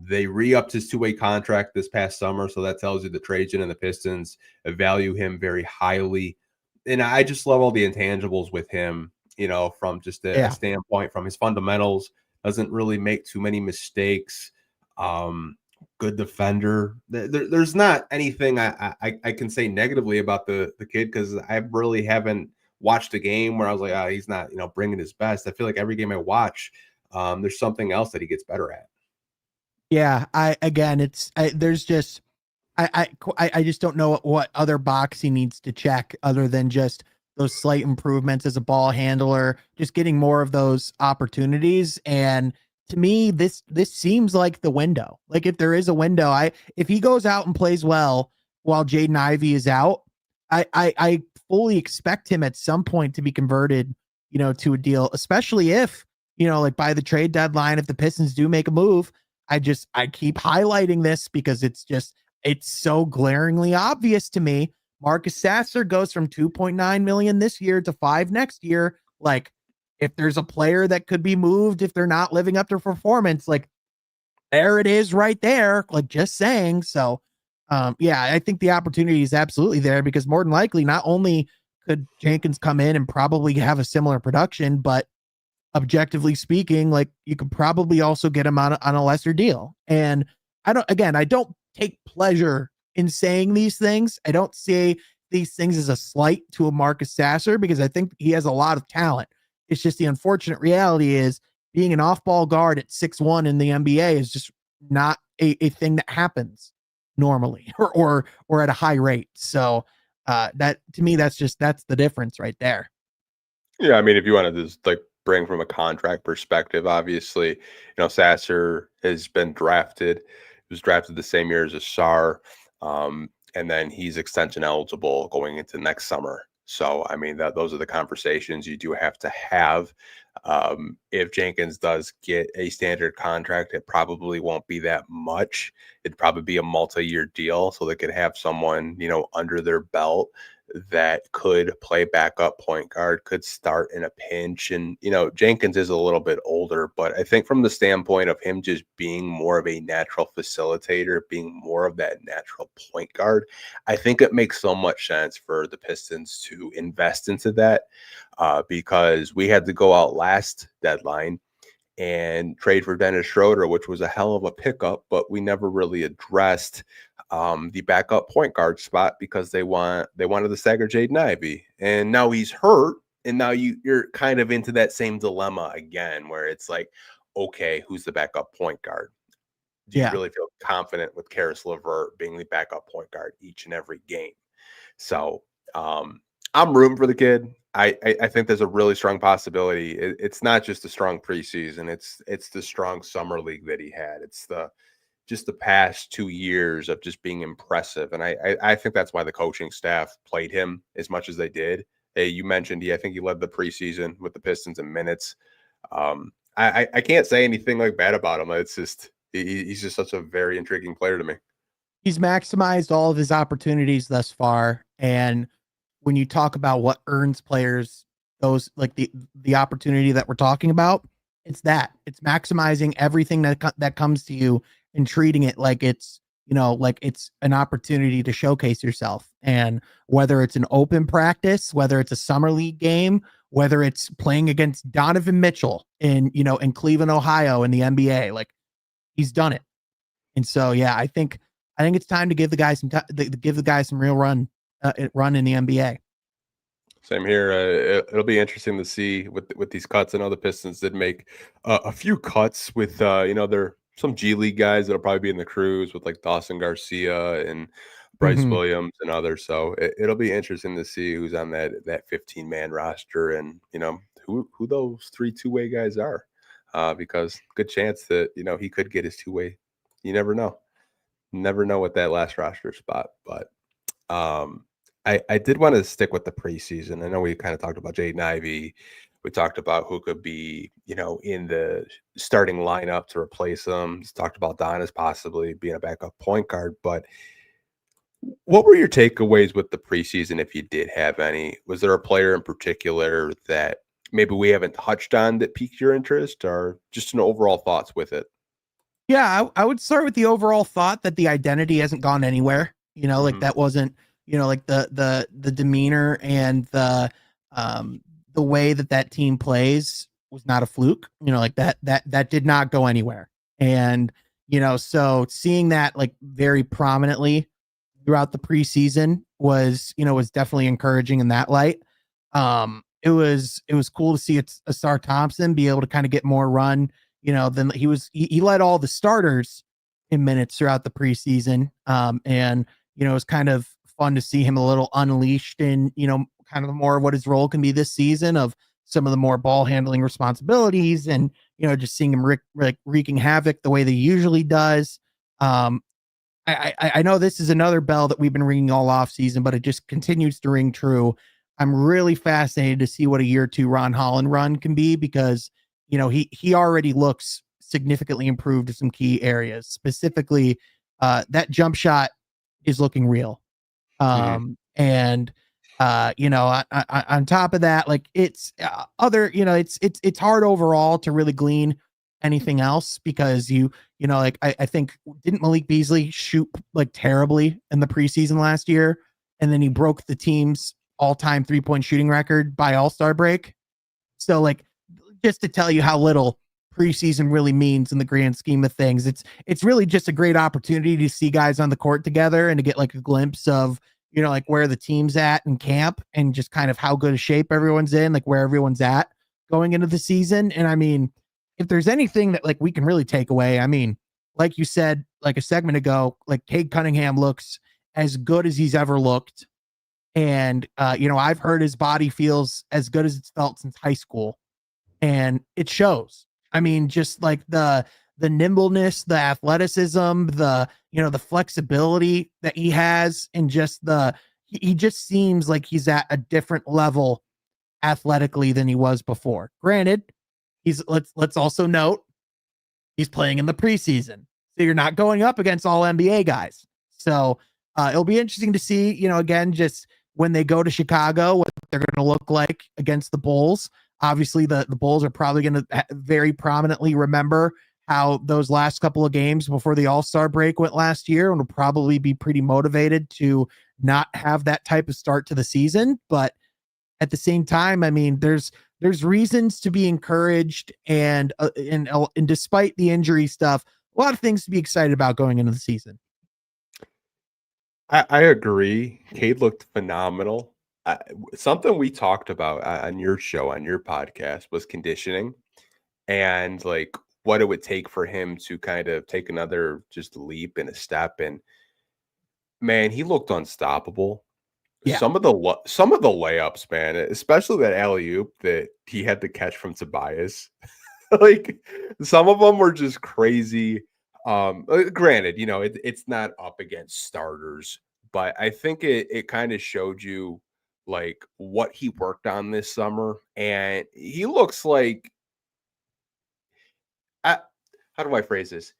They re-upped his two-way contract this past summer, so that tells you the Trajan and the Pistons value him very highly. And I just love all the intangibles with him, from just a standpoint from his fundamentals. Doesn't really make too many mistakes. Good defender. There's not anything I can say negatively about the kid because I really haven't watched a game where I was like, oh, he's not, bringing his best. I feel like every game I watch, there's something else that he gets better at. Yeah, I just don't know what other box he needs to check other than just those slight improvements as a ball handler, just getting more of those opportunities. And to me, this seems like the window. Like if there is a window, if he goes out and plays well while Jaden Ivey is out, I fully expect him at some point to be converted, to a deal, especially if, like by the trade deadline, if the Pistons do make a move. I keep highlighting this because it's so glaringly obvious to me. Marcus Sasser goes from 2.9 million this year to 5 next year. Like, if there's a player that could be moved if they're not living up to performance, like there it is right there. Like just saying. So, I think the opportunity is absolutely there because more than likely, not only could Jenkins come in and probably have a similar production, but objectively speaking, like you could probably also get him on a lesser deal. And I don't take pleasure in saying these things. I don't say these things as a slight to a Marcus Sasser because I think he has a lot of talent. It's just the unfortunate reality is being an off-ball guard at 6'1" in the NBA is just not a thing that happens normally or at a high rate. So that to me, that's the difference right there. Yeah, I mean, if you want to just like bring from a contract perspective, obviously, Sasser has been drafted. He was drafted the same year as Asar, and then he's extension eligible going into next summer. So, I mean, those are the conversations you do have to have. If Jenkins does get a standard contract, it probably won't be that much. It'd probably be a multi-year deal, so they could have someone, under their belt that could play backup point guard, could start in a pinch. And, Jenkins is a little bit older, but I think from the standpoint of him just being more of a natural facilitator, being more of that natural point guard, I think it makes so much sense for the Pistons to invest into that because we had to go out last deadline and trade for Dennis Schroeder, which was a hell of a pickup, but we never really addressed the backup point guard spot because they wanted to stagger Jaden Ivey, and now he's hurt, and now you're kind of into that same dilemma again, where it's like, okay, who's the backup point guard? Do you really feel confident with Karis LeVert being the backup point guard each and every game? So I'm rooting for the kid. I think there's a really strong possibility. It's not just a strong preseason. It's the strong summer league that he had. It's just the past 2 years of just being impressive. And I think that's why the coaching staff played him as much as they did. Hey, you mentioned I think he led the preseason with the Pistons in minutes. I can't say anything like bad about him. It's just he's just such a very intriguing player to me. He's maximized all of his opportunities thus far. And when you talk about what earns players those like the opportunity that we're talking about, it's maximizing everything that comes to you and treating it like it's like it's an opportunity to showcase yourself. And whether it's an open practice, whether it's a summer league game, whether it's playing against Donovan Mitchell in Cleveland, Ohio in the NBA, like he's done it. And so I think it's time to give the guy some real run in the NBA. Same here. It'll be interesting to see with these cuts. I know the Pistons did make a few cuts with there some G League guys that'll probably be in the crews with like Dawson Garcia and Bryce Williams and others. So it'll be interesting to see who's on that 15-man roster and who those 3 two-way guys are, because good chance that he could get his two-way. You never know with that last roster spot, but I did want to stick with the preseason. I know we kind of talked about Jaden Ivey. We talked about who could be, in the starting lineup to replace him. Just talked about Donis possibly being a backup point guard. But what were your takeaways with the preseason, if you did have any? Was there a player in particular that maybe we haven't touched on that piqued your interest, or just an overall thoughts with it? Yeah, I would start with the overall thought that the identity hasn't gone anywhere. Like Hmm. that wasn't, like the demeanor and the way that team plays was not a fluke. Like that did not go anywhere. And so seeing that like very prominently throughout the preseason was definitely encouraging in that light. It was cool to see Asar Thompson be able to kind of get more run. Then he led all the starters in minutes throughout the preseason. And it was kind of fun to see him a little unleashed in, kind of more of what his role can be this season, of some of the more ball handling responsibilities, and, just seeing him wreaking havoc the way that he usually does. Um, I know this is another bell that we've been ringing all off season, but it just continues to ring true. I'm really fascinated to see what a year two Ron Holland run can be, because he already looks significantly improved in some key areas. Specifically, that jump shot is looking real. Hmm. And on top of that, like it's it's hard overall to really glean anything else, because like I think, didn't Malik Beasley shoot like terribly in the preseason last year, and then he broke the team's all-time three-point shooting record by All-Star break. So like, just to tell you how little preseason really means in the grand scheme of things, it's really just a great opportunity to see guys on the court together and to get like a glimpse of, like where the team's at in camp, and just kind of how good a shape everyone's in, like where everyone's at going into the season. And I mean, if there's anything that like we can really take away, I mean, like you said, like a segment ago, like Cade Cunningham looks as good as he's ever looked. And I've heard his body feels as good as it's felt since high school, and it shows. I mean, just like the nimbleness, the athleticism, the flexibility that he has, and just he just seems like he's at a different level athletically than he was before. Granted, let's also note he's playing in the preseason, so you're not going up against all NBA guys. So it'll be interesting to see, again, just when they go to Chicago, what they're going to look like against the Bulls. Obviously, the Bulls are probably going to very prominently remember how those last couple of games before the All-Star break went last year, and will probably be pretty motivated to not have that type of start to the season. But at the same time, I mean, there's reasons to be encouraged, and despite the injury stuff, a lot of things to be excited about going into the season. I agree. Cade looked phenomenal. Something we talked about on your show, on your podcast, was conditioning, and like what it would take for him to kind of take another just leap and a step. And man, he looked unstoppable. Yeah. Some of the layups, man, especially that alley oop that he had to catch from Tobias. Like, some of them were just crazy. Granted, it's not up against starters, but I think it kind of showed you like what he worked on this summer, and he looks like, I, how do I phrase this?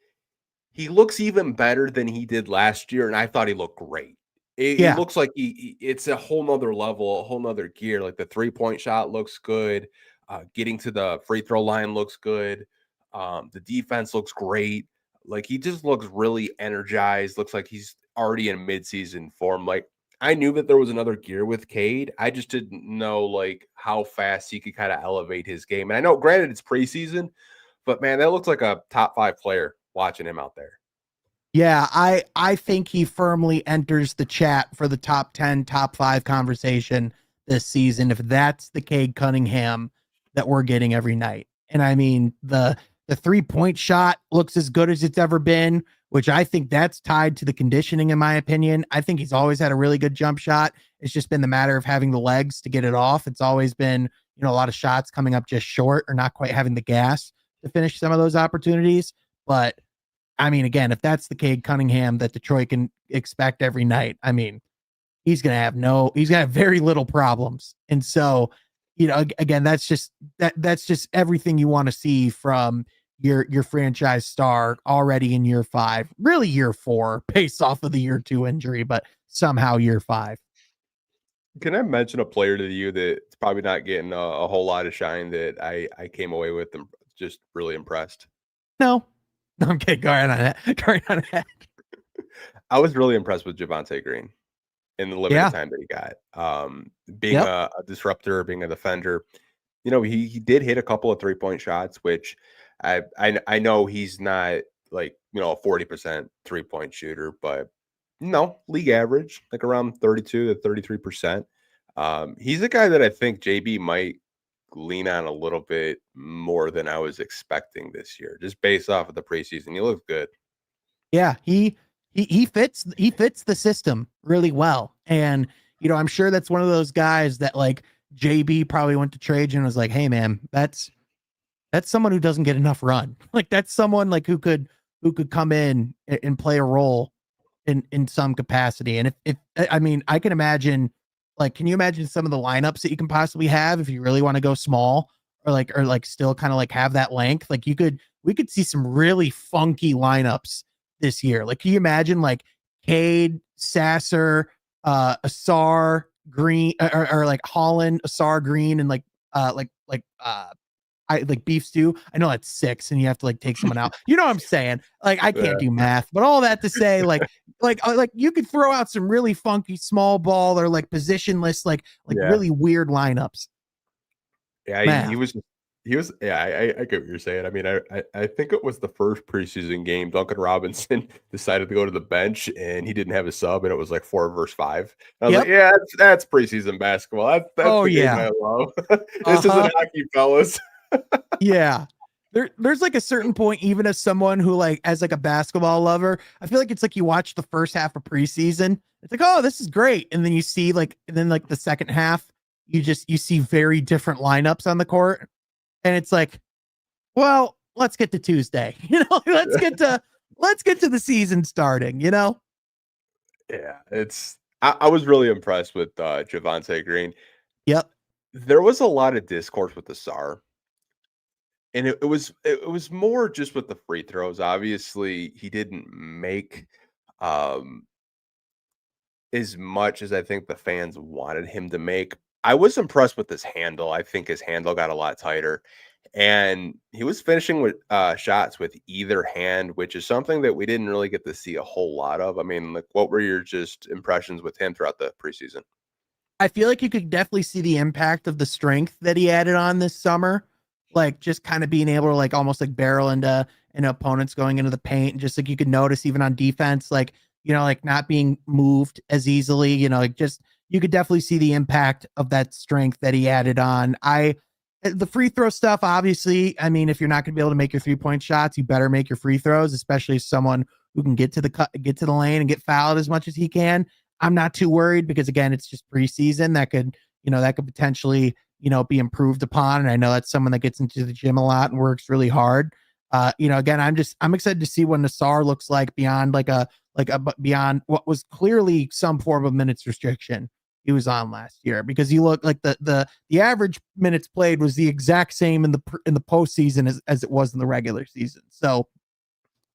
He looks even better than he did last year, and I thought he looked great. It Yeah. looks like it's a whole nother level, a whole nother gear. Like the 3-point shot looks good. Getting to the free throw line looks good. The defense looks great. Like, he just looks really energized. Looks like he's already in midseason form. Like, I knew that there was another gear with Cade. I just didn't know like how fast he could kind of elevate his game. And I know, granted, it's preseason, but man, that looks like a top 5 player watching him out there. Yeah, I think he firmly enters the chat for the top 10, top 5 conversation this season, if that's the Cade Cunningham that we're getting every night. And I mean, the 3-point shot looks as good as it's ever been, which I think that's tied to the conditioning, in my opinion. I think he's always had a really good jump shot. It's just been the matter of having the legs to get it off. It's always been, a lot of shots coming up just short, or not quite having the gas to finish some of those opportunities. But I mean, again, if that's the Cade Cunningham that Detroit can expect every night, I mean, he's gonna have very little problems. And so, again, that's just everything you want to see from your franchise star already in year 5, really year 4, based off of the year 2 injury, but somehow year 5. Can I mention a player to you that's probably not getting a whole lot of shine that I came away with and just really impressed? No, okay, go ahead on that. Go ahead on that. I was really impressed with Javonte Green in the limited Yeah. time that he got. Being Yep. a disruptor, being a defender, he did hit a couple of 3-point shots, which I know he's not like, a 40% 3-point shooter, but no, league average, like around 32 to 33%. He's a guy that I think JB might lean on a little bit more than I was expecting this year, just based off of the preseason. He looks good. Yeah, he fits the system really well. And I'm sure that's one of those guys that like JB probably went to Trajan and was like, "Hey man, that's someone who doesn't get enough run." Like that's someone like who could come in and play a role in some capacity. And if I mean, I can imagine, like, can you imagine some of the lineups that you can possibly have if you really want to go small or like still kind of like have that length? Like we could see some really funky lineups this year. Like, can you imagine like Cade, Sasser, Asar, Green, or like Holland, Asar, Green, and I like beef stew. I know that's 6 and you have to like take someone out. You know what I'm saying? Like I can't do math, but all that to say, like you could throw out some really funky small ball or like positionless, like Yeah. really weird lineups. Yeah, he was yeah, I get what you're saying. I mean, I think it was the first preseason game, Duncan Robinson decided to go to the bench and he didn't have a sub and it was like 4 versus 5. I was like, Yep. yeah, that's preseason basketball. That's Oh the game yeah. I love. This isn't hockey, fellas. Yeah. There's like a certain point, even as someone who like as like a basketball lover, I feel like it's like you watch the first half of preseason, it's like, oh, this is great. And then you see like the second half, you see very different lineups on the court. And it's like, well, let's get to Tuesday. Let's get to the season starting, Yeah, I was really impressed with Javonte Green. Yep. There was a lot of discourse with the SAR. And it was more just with the free throws. Obviously, he didn't make um as much as I think the fans wanted him to make. I was impressed with his handle. I think his handle got a lot tighter. And he was finishing with shots with either hand, which is something that we didn't really get to see a whole lot of. I mean, like, what were your just impressions with him throughout the preseason? I feel like you could definitely see the impact of the strength that he added on this summer. Like just kind of being able to like almost like barrel into opponents going into the paint. And just like you could notice even on defense, like, like not being moved as easily, like just you could definitely see the impact of that strength that he added on. The free throw stuff, obviously, I mean, if you're not going to be able to make your 3-point shots, you better make your free throws, especially as someone who can get to the lane and get fouled as much as he can. I'm not too worried because again, it's just preseason that could potentially, be improved upon. And I know that's someone that gets into the gym a lot and works really hard. Again, I'm excited to see what Nassar looks like beyond beyond what was clearly some form of minutes restriction he was on last year, because he looked like the average minutes played was the exact same in the postseason as it was in the regular season. So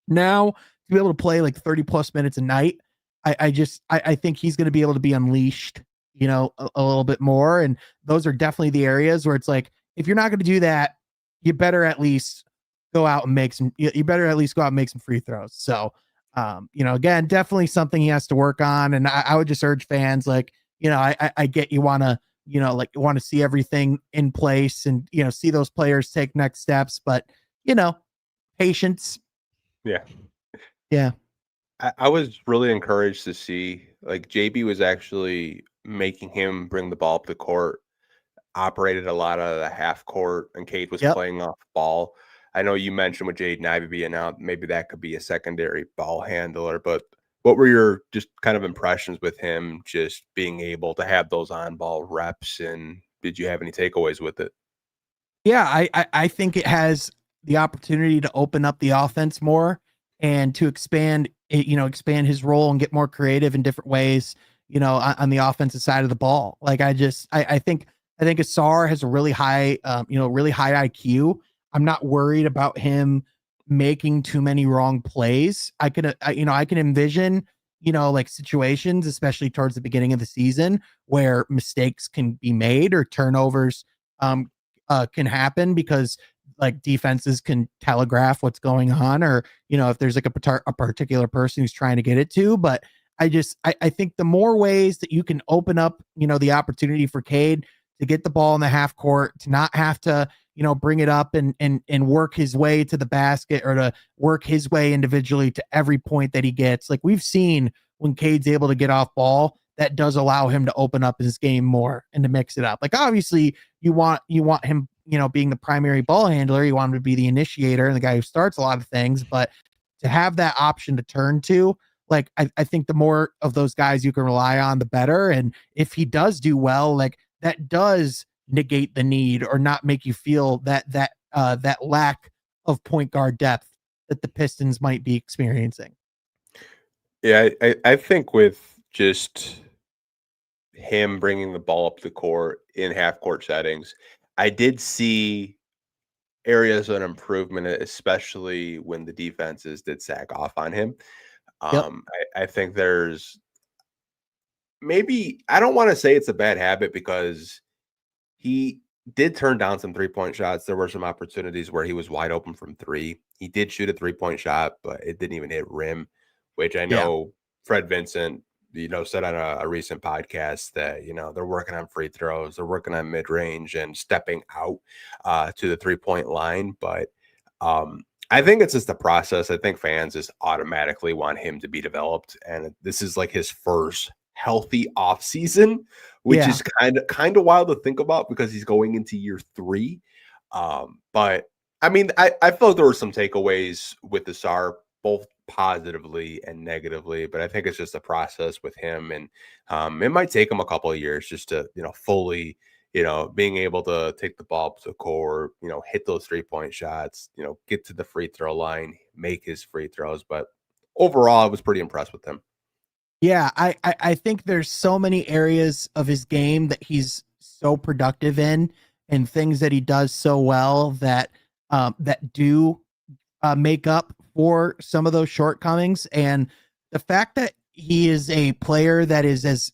now to be able to play like 30 plus minutes a night, I think he's going to be able to be unleashed, a little bit more. And those are definitely the areas where it's like, if you're not going to do that, you better at least go out and make some free throws. So, again, definitely something he has to work on. And I would just urge fans, like, I get you want to, want to see everything in place and, see those players take next steps, but, patience. Yeah. Yeah. I was really encouraged to see like JB was actually making him bring the ball up the court, operated a lot of the half court, and Cade was Yep. playing off ball. I know you mentioned with Jaden Ivey being out, maybe that could be a secondary ball handler, but what were your just kind of impressions with him just being able to have those on ball reps, and did you have any takeaways with it? Yeah, I think it has the opportunity to open up the offense more and to expand his role and get more creative in different ways. on the offensive side of the ball. Like I think Asar has a really high, really high IQ. I'm not worried about him making too many wrong plays. I can envision, like situations, especially towards the beginning of the season, where mistakes can be made or turnovers can happen because like defenses can telegraph what's going on, or if there's like a particular person who's trying to get it to. But I think the more ways that you can open up, the opportunity for Cade to get the ball in the half court, to not have to, bring it up and work his way to the basket, or to work his way individually to every point that he gets. Like we've seen when Cade's able to get off ball, that does allow him to open up his game more and to mix it up. Like obviously you want him, being the primary ball handler, you want him to be the initiator and the guy who starts a lot of things, but to have that option to turn to, like, I think the more of those guys you can rely on, the better. And if he does do well, like that does negate the need or not make you feel that lack of point guard depth that the Pistons might be experiencing. Yeah, I think with just him bringing the ball up the court in half court settings, I did see areas of improvement, especially when the defenses did sag off on him. Yep. I think there's maybe, I don't want to say it's a bad habit because he did turn down some 3-point shots. There were some opportunities where he was wide open from three. He did shoot a 3-point shot, but it didn't even hit rim, which I know Fred Vincent, said on a recent podcast that, they're working on free throws, they're working on mid-range and stepping out to the 3-point line. But I think it's just a process. I think fans just automatically want him to be developed. And this is like his first healthy off season, which is kind of wild to think about because he's going into year 3. But I mean, I felt there were some takeaways with the SAR, both positively and negatively, but I think it's just a process with him. And it might take him a couple of years just to, fully, being able to take the ball up to the court, hit those 3-point shots, get to the free throw line, make his free throws. But overall, I was pretty impressed with him. Yeah, I think there's so many areas of his game that he's so productive in, and things that he does so well that do make up for some of those shortcomings. And the fact that he is a player that is, as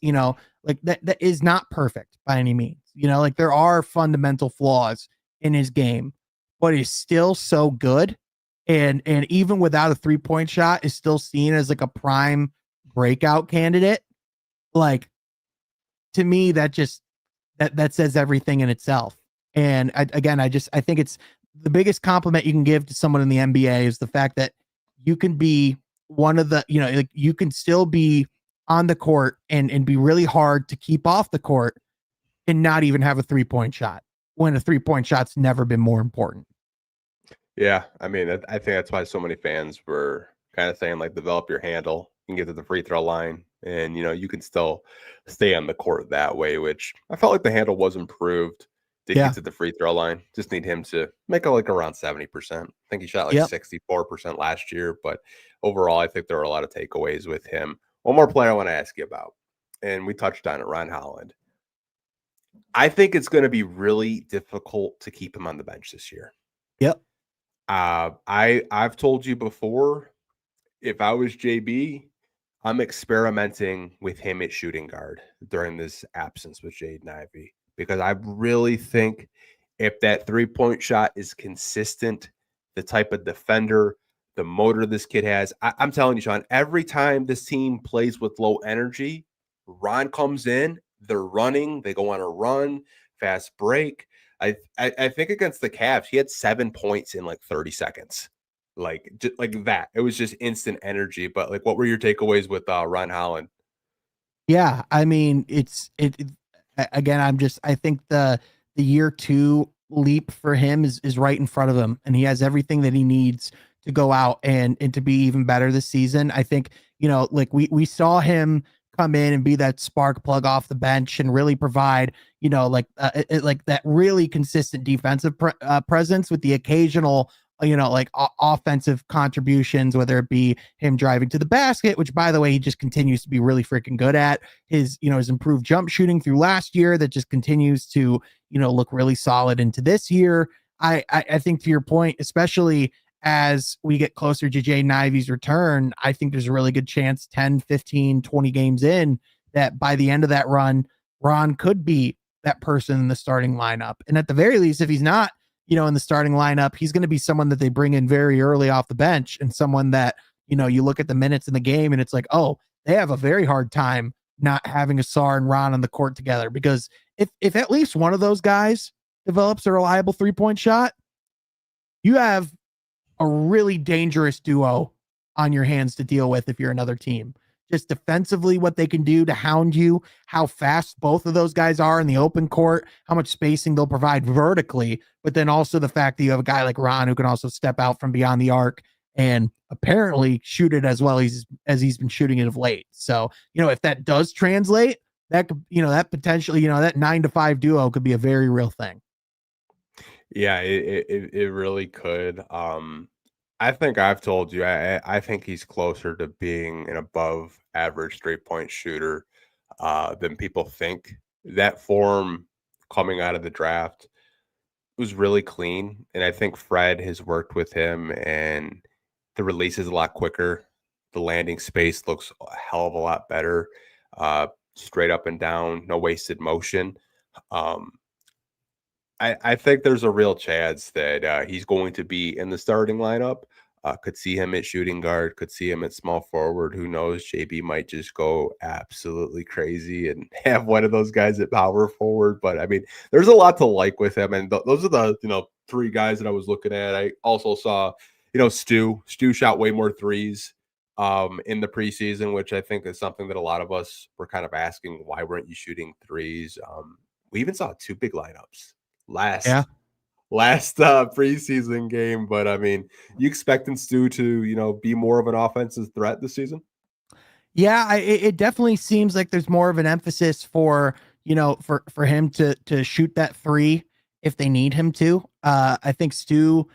like that is not perfect by any means. Like there are fundamental flaws in his game, but he's still so good. And even without a 3-point shot is still seen as like a prime breakout candidate. Like to me, that says everything in itself. And I think it's the biggest compliment you can give to someone in the NBA is the fact that you can be one of the, like you can still be on the court and be really hard to keep off the court and not even have a 3-point shot, when a 3-point shot's never been more important. Yeah. I mean, I think that's why so many fans were kind of saying like, develop your handle and get to the free throw line. And, you can still stay on the court that way, which I felt like the handle was improved. Did get to the free throw line. Just need him to make it like around 70%. I think he shot like 64% last year. But overall, I think there were a lot of takeaways with him. One more player I want to ask you about, and we touched on it, Ron Holland. I think it's going to be really difficult to keep him on the bench this year. Yep. I've told you before, if I was JB, I'm experimenting with him at shooting guard during this absence with Jaden Ivey, because I really think if that 3-point shot is consistent, the type of defender, the motor this kid has, I'm telling you, Sean, every time this team plays with low energy, Ron comes in, they're running, they go on a run, fast break. I think against the Cavs, he had 7 points in like 30 seconds. Like, just like that. It was just instant energy. But like, what were your takeaways with Ron Holland? Yeah, I mean, again, I think the year 2 leap for him is right in front of him, and he has everything that he needs to go out and to be even better this season. I think, like we saw him come in and be that spark plug off the bench and really provide, like that really consistent defensive presence with the occasional like offensive contributions, whether it be him driving to the basket, which by the way, he just continues to be really freaking good at, his improved jump shooting through last year that just continues to, look really solid into this year. I think to your point, especially as we get closer to Jaden Ivey's return, I think there's a really good chance 10, 15, 20 games in that by the end of that run, Ron could be that person in the starting lineup. And at the very least, if he's not, in the starting lineup, he's going to be someone that they bring in very early off the bench and someone that, you look at the minutes in the game and it's like, oh, they have a very hard time not having Asar and Ron on the court together, because if at least one of those guys develops a reliable 3-point shot, you have a really dangerous duo on your hands to deal with if you're another team. Just defensively, what they can do to hound you, how fast both of those guys are in the open court, how much spacing they'll provide vertically, but then also the fact that you have a guy like Ron who can also step out from beyond the arc and apparently shoot it as well as he's been shooting it of late. So, if that does translate, that could, that potentially, that 9-5 duo could be a very real thing. Yeah, it really could. I think I've told you, I think he's closer to being an above average 3-point shooter than people think. That form coming out of the draft was really clean. And I think Fred has worked with him, and the release is a lot quicker. The landing space looks a hell of a lot better. Straight up and down, no wasted motion. I think there's a real chance that he's going to be in the starting lineup. Could see him at shooting guard, could see him at small forward. Who knows? JB might just go absolutely crazy and have one of those guys at power forward. But I mean, there's a lot to like with him. And those are the, 3 guys that I was looking at. I also saw, Stu shot way more threes in the preseason, which I think is something that a lot of us were kind of asking, why weren't you shooting threes? We even saw 2 big lineups last preseason game. But I mean, you expecting Stu to be more of an offensive threat this season? Yeah, it definitely seems like there's more of an emphasis for for him to shoot that 3 if they need him to. I think Stu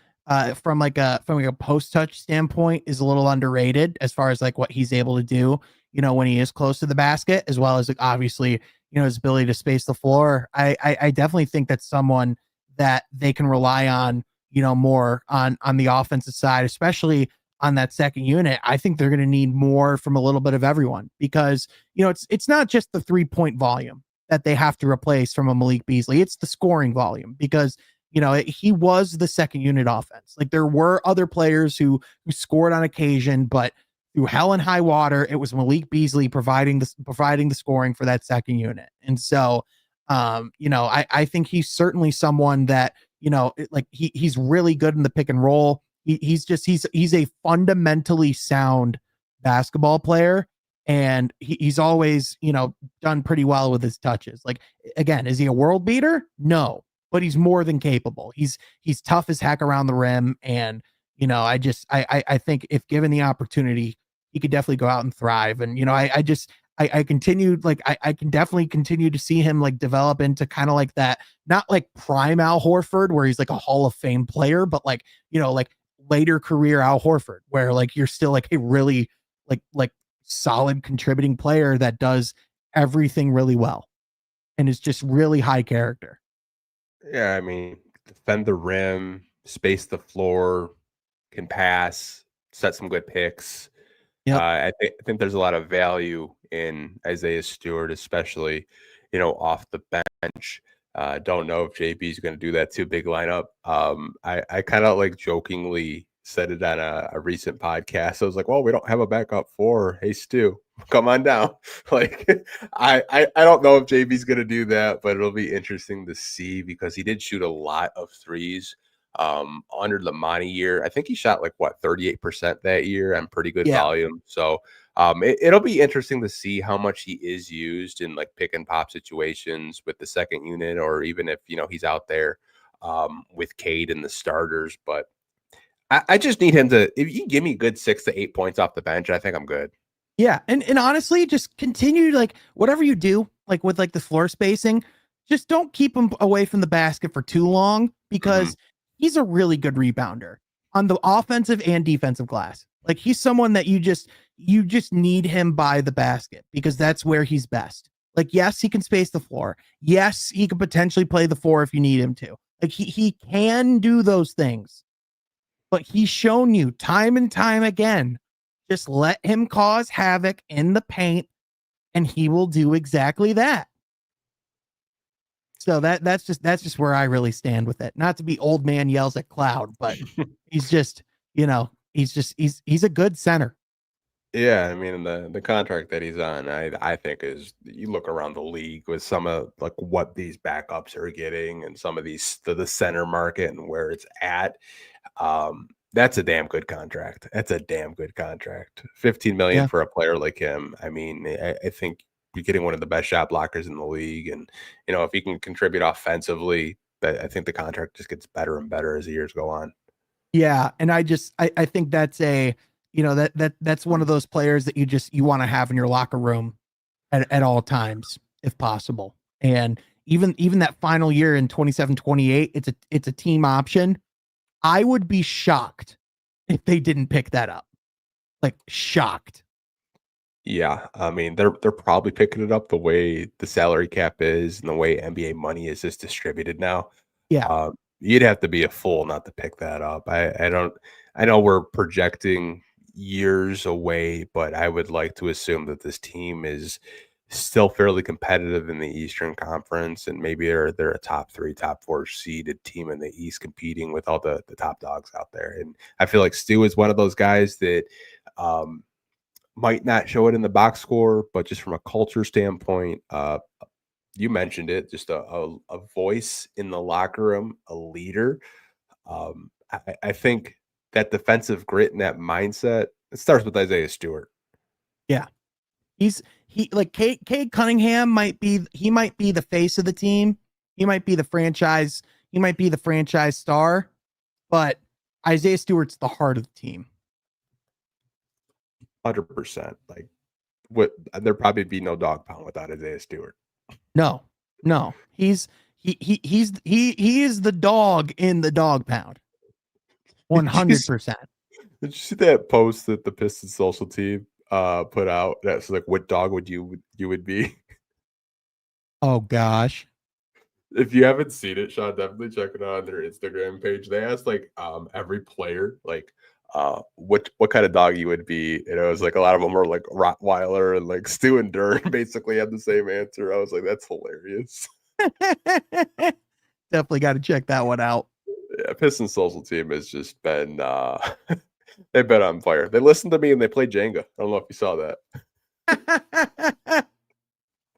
from a post touch standpoint is a little underrated as far as like what he's able to do when he is close to the basket, as well as like obviously his ability to space the floor. I definitely think that's someone that they can rely on, more on the offensive side, especially on that second unit. I think they're going to need more from a little bit of everyone, because, it's not just the 3-point volume that they have to replace from a Malik Beasley. It's the scoring volume, because, he was the second unit offense. Like there were other players who scored on occasion, but through hell and high water, it was Malik Beasley providing the scoring for that second unit. And so, I think he's certainly someone that, like he's really good in the pick and roll. He's a fundamentally sound basketball player. And he's always, done pretty well with his touches. Like, again, is he a world beater? No, but he's more than capable. He's tough as heck around the rim. And, I think if given the opportunity, he could definitely go out and thrive. And, I continued, like, I can definitely continue to see him like develop into kind of like that, not like prime Al Horford, where he's like a Hall of Fame player, but like, like later career Al Horford, where like you're still like a really like solid contributing player that does everything really well and is just really high character. Yeah, I mean, defend the rim, space the floor, can pass, set some good picks. Yep. I think there's a lot of value in Isaiah Stewart, especially, off the bench. Don't know if JB is going to do that 2 big lineup. I kind of like jokingly said it on a recent podcast. I was like, well, we don't have a backup 4. Hey, Stu, come on down. Like, I don't know if JB's going to do that, but it'll be interesting to see, because he did shoot a lot of threes under the Monty year. I think he shot like 38% that year on pretty good volume. So it'll be interesting to see how much he is used in like pick and pop situations with the second unit, or even if he's out there with Cade and the starters. But I just need him to, if you give me good 6 to 8 points off the bench, I think I'm good. Yeah. And honestly, just continue, like whatever you do, like with like the floor spacing, just don't keep him away from the basket for too long, because he's a really good rebounder. on the offensive and defensive glass. Like he's someone that you just need him by the basket because that's where he's best. Like, yes, he can space the floor. Yes, he can potentially play the 4 if you need him to. Like he can do those things, but he's shown you time and time again, just let him cause havoc in the paint and he will do exactly that. So that's just where I really stand with it. Not to be old man yells at cloud, but he's just, he's a good center. Yeah, I mean the contract that he's on, I think is you look around the league with some of like what these backups are getting and some of these the center market and where it's at. That's a damn good contract. That's a damn good contract. 15 million for a player like him. I mean, I think you're getting one of the best shot blockers in the league, and if he can contribute offensively, I think the contract just gets better and better as the years go on. Yeah, and I think that's that's one of those players that you want to have in your locker room at all times if possible. And even that final year in 27-28, it's a team option. I would be shocked if they didn't pick that up. Like shocked. Yeah, I mean they're probably picking it up the way the salary cap is and the way NBA money is just distributed now. Yeah. You'd have to be a fool not to pick that up. I know we're projecting years away, but I would like to assume that this team is still fairly competitive in the Eastern Conference, and maybe they're a top 3, top 4 seeded team in the East competing with all the top dogs out there. And I feel like Stu is one of those guys that might not show it in the box score, but just from a culture standpoint, you mentioned it, just a voice in the locker room, a leader. I think that defensive grit and that mindset, it starts with Isaiah Stewart. Yeah. He like Cade Cunningham might be the face of the team. He might be the franchise star, but Isaiah Stewart's the heart of the team. 100%. Like there'd probably be no dog pound without Isaiah Stewart. No. He is the dog in the dog pound. 100%. Did you see that post that the Pistons social team put out? That's like, what dog would you would be? Oh gosh. If you haven't seen it, Sean, definitely check it out on their Instagram page. They asked like every player like what kind of dog you would be. And it was like a lot of them were like Rottweiler, and like Stu and Dern basically had the same answer. I was like, that's hilarious. Definitely got to check that one out. Yeah, Pistons social team has just been they've been on fire. They listened to me and they played Jenga. I don't know if you saw that.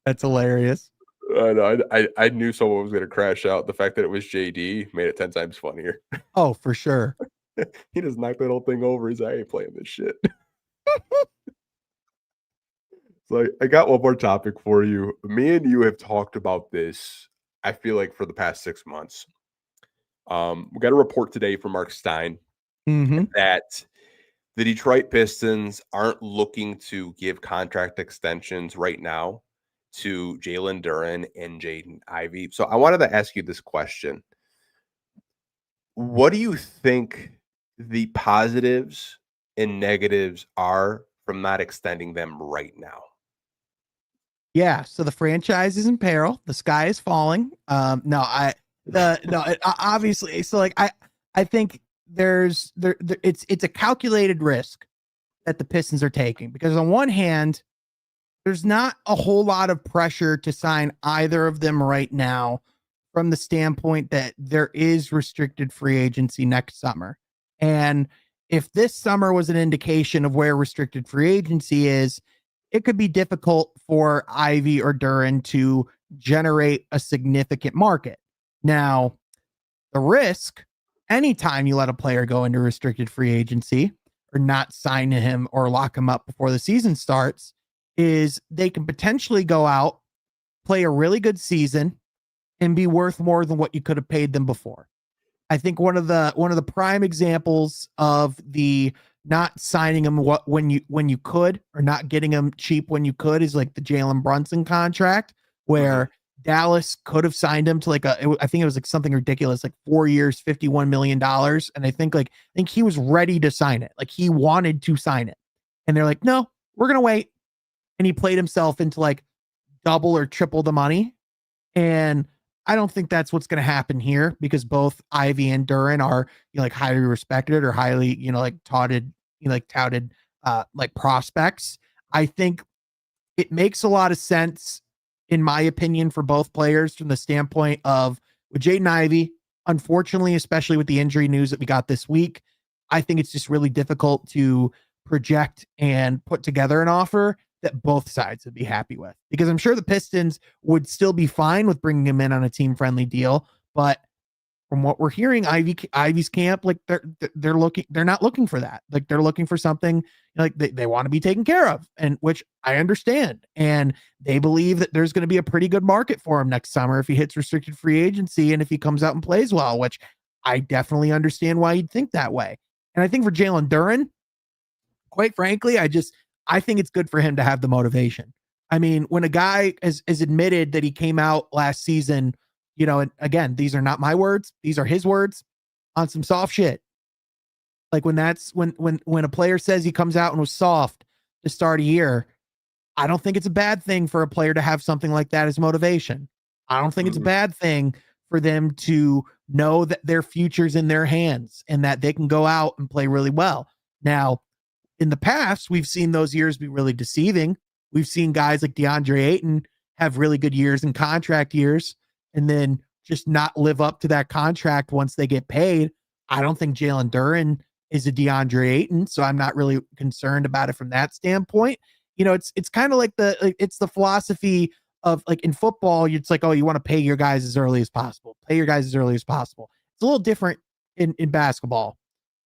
That's hilarious. I knew someone was going to crash out. The fact that it was JD made it 10 times funnier. Oh, for sure. He just knocked that whole thing over. He's like, I ain't playing this shit. So I got one more topic for you. Me and you have talked about this, I feel like, for the past 6 months. We got a report today from Mark Stein that the Detroit Pistons aren't looking to give contract extensions right now to Jalen Duren and Jaden Ivey. So I wanted to ask you this question. What do you think the positives and negatives are from not extending them right now? Yeah, so the franchise is in peril. The sky is falling. Obviously. So like I think it's a calculated risk that the Pistons are taking, because on one hand, there's not a whole lot of pressure to sign either of them right now, from the standpoint that there is restricted free agency next summer. And if this summer was an indication of where restricted free agency is, it could be difficult for Ivy or Duren to generate a significant market. Now, the risk, anytime you let a player go into restricted free agency or not sign him or lock him up before the season starts, is they can potentially go out, play a really good season, and be worth more than what you could have paid them before. I think one of the prime examples of the not signing him when you could, or not getting him cheap when you could, is like the Jalen Brunson contract, where Dallas could have signed him to like I think it was like something ridiculous, like 4 years, $51 million. And I think he was ready to sign it. Like he wanted to sign it. And they're like, no, we're going to wait. And he played himself into like double or triple the money. And I don't think that's what's going to happen here because both Ivy and Duran are, like highly respected or highly, like touted, like prospects. I think it makes a lot of sense, in my opinion, for both players from the standpoint of with Jaden Ivey, unfortunately, especially with the injury news that we got this week, I think it's just really difficult to project and put together an offer that both sides would be happy with, because I'm sure the Pistons would still be fine with bringing him in on a team friendly deal. But from what we're hearing, Ivy's camp, like they're not looking for that. Like they're looking for something like they want to be taken care of, and which I understand. And they believe that there's going to be a pretty good market for him next summer if he hits restricted free agency and if he comes out and plays well, which I definitely understand why you'd think that way. And I think for Jalen Duren, quite frankly, I think it's good for him to have the motivation. I mean, when a guy is admitted that he came out last season, and again, these are not my words, these are his words, on some soft shit. Like when a player says he comes out and was soft to start a year, I don't think it's a bad thing for a player to have something like that as motivation. I don't think it's a bad thing for them to know that their future's in their hands and that they can go out and play really well. Now, in the past, we've seen those years be really deceiving. We've seen guys like DeAndre Ayton have really good years and contract years and then just not live up to that contract once they get paid. I don't think Jalen Duren is a DeAndre Ayton, so I'm not really concerned about it from that standpoint. It's kind of like it's the philosophy of like in football, it's like, oh, you want to pay your guys as early as possible. Pay your guys as early as possible. It's a little different in basketball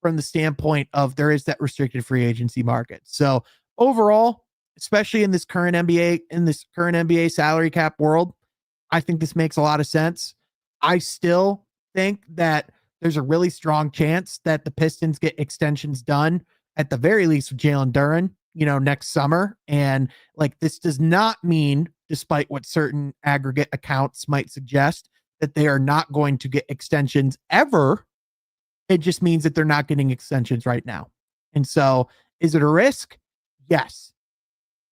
from the standpoint of there is that restricted free agency market. So overall, especially in this current NBA salary cap world, I think this makes a lot of sense. I still think that there's a really strong chance that the Pistons get extensions done at the very least with Jalen Duren, next summer. And like, this does not mean, despite what certain aggregate accounts might suggest, that they are not going to get extensions ever. It just means that they're not getting extensions right now. And so is it a risk? Yes.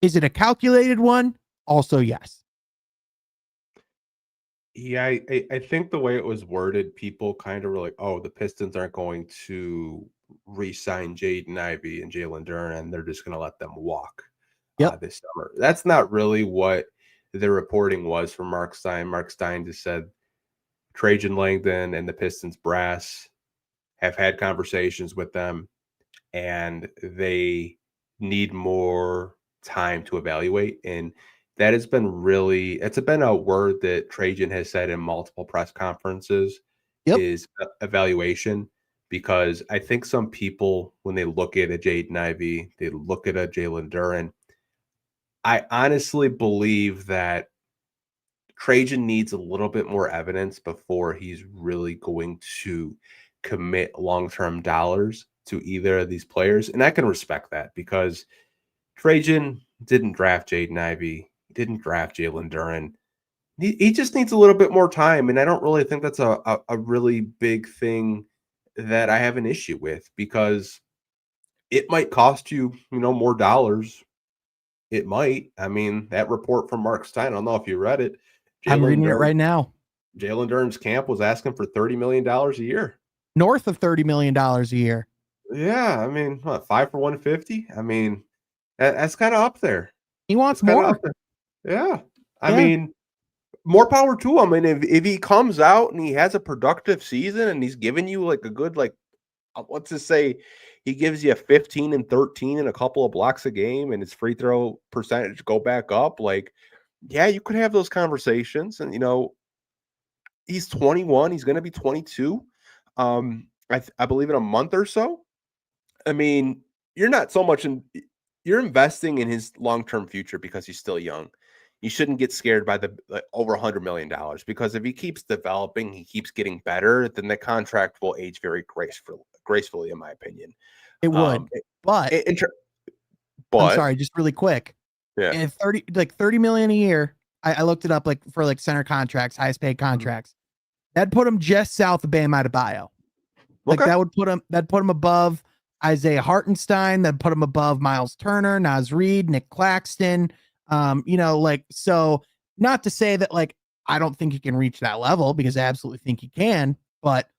Is it a calculated one? Also, yes. Yeah, I think the way it was worded, people kind of were like, oh, the Pistons aren't going to re-sign Jaden Ivey and Jalen Duren, and they're just going to let them walk this summer. That's not really what the reporting was from Mark Stein. Mark Stein just said Trajan Langdon and the Pistons brass have had conversations with them, and they need more time to evaluate. And that has been it's been a word that Trajan has said in multiple press conferences is evaluation, because I think some people, when they look at a Jaden Ivey, they look at a Jalen Duren. I honestly believe that Trajan needs a little bit more evidence before he's really going to commit long-term dollars to either of these players. And I can respect that because Trajan didn't draft Jaden Ivey. He didn't draft Jalen Duren. He just needs a little bit more time. And I don't really think that's a really big thing that I have an issue with, because it might cost you, more dollars. It might. I mean, that report from Mark Stein, I don't know if you read it. I'm reading it right now. Jalen Duren's camp was asking for $30 million a year. North of $30 million a year. Yeah. I mean, what, 5 for 150? I mean, that's kind of up there. He wants more. Yeah. I mean, more power to him. And if he comes out and he has a productive season and he's giving you like a good, like, let's just say he gives you a 15 and 13 and a couple of blocks a game and his free throw percentage go back up, like, yeah, you could have those conversations. And, he's 21. He's going to be 22. I believe in a month or so. I mean, you're not so much you're investing in his long-term future because he's still young. You shouldn't get scared by the over $100 million, because if he keeps developing, he keeps getting better, then the contract will age very gracefully, in my opinion. It would, but I'm sorry, just really quick. Yeah, and 30 million a year, I looked it up like for like center contracts, highest paid Mhm. contracts. That'd put him just south of Bam Adebayo. Like Okay. that'd put him above Isaiah Hartenstein, that'd put him above Miles Turner, Naz Reid, Nick Claxton. Like, so not to say that like I don't think he can reach that level, because I absolutely think he can, but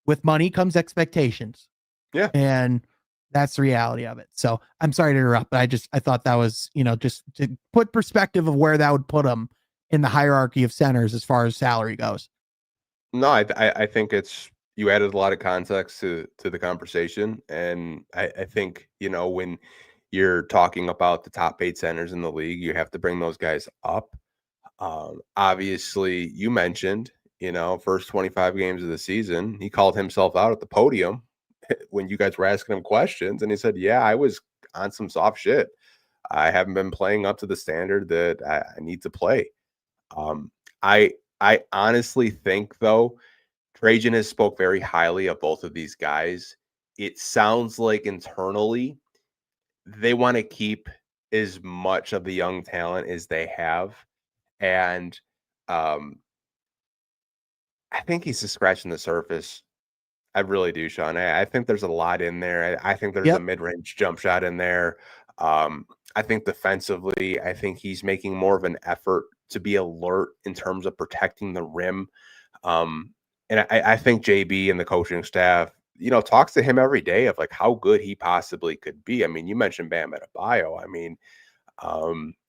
with money comes expectations. Yeah. And that's the reality of it. So I'm sorry to interrupt, but I thought that was, just to put perspective of where that would put him in the hierarchy of centers as far as salary goes. No, I think you added a lot of context to the conversation, and I think when you're talking about the top 8 centers in the league, you have to bring those guys up. Obviously, you mentioned first 25 games of the season, he called himself out at the podium when you guys were asking him questions, and he said, "Yeah, I was on some soft shit. I haven't been playing up to the standard that I need to play." Um, I I honestly think though, Trajan has spoke very highly of both of these guys. It sounds like internally they want to keep as much of the young talent as they have, and um, I think he's just scratching the surface. I really do, Sean. I think there's a lot in there. I think there's a Yep. mid-range jump shot in there. I think defensively, I think he's making more of an effort to be alert in terms of protecting the rim. Um, and I think JB and the coaching staff, talks to him every day of like how good he possibly could be. I mean, you mentioned Bam Adebayo. I mean,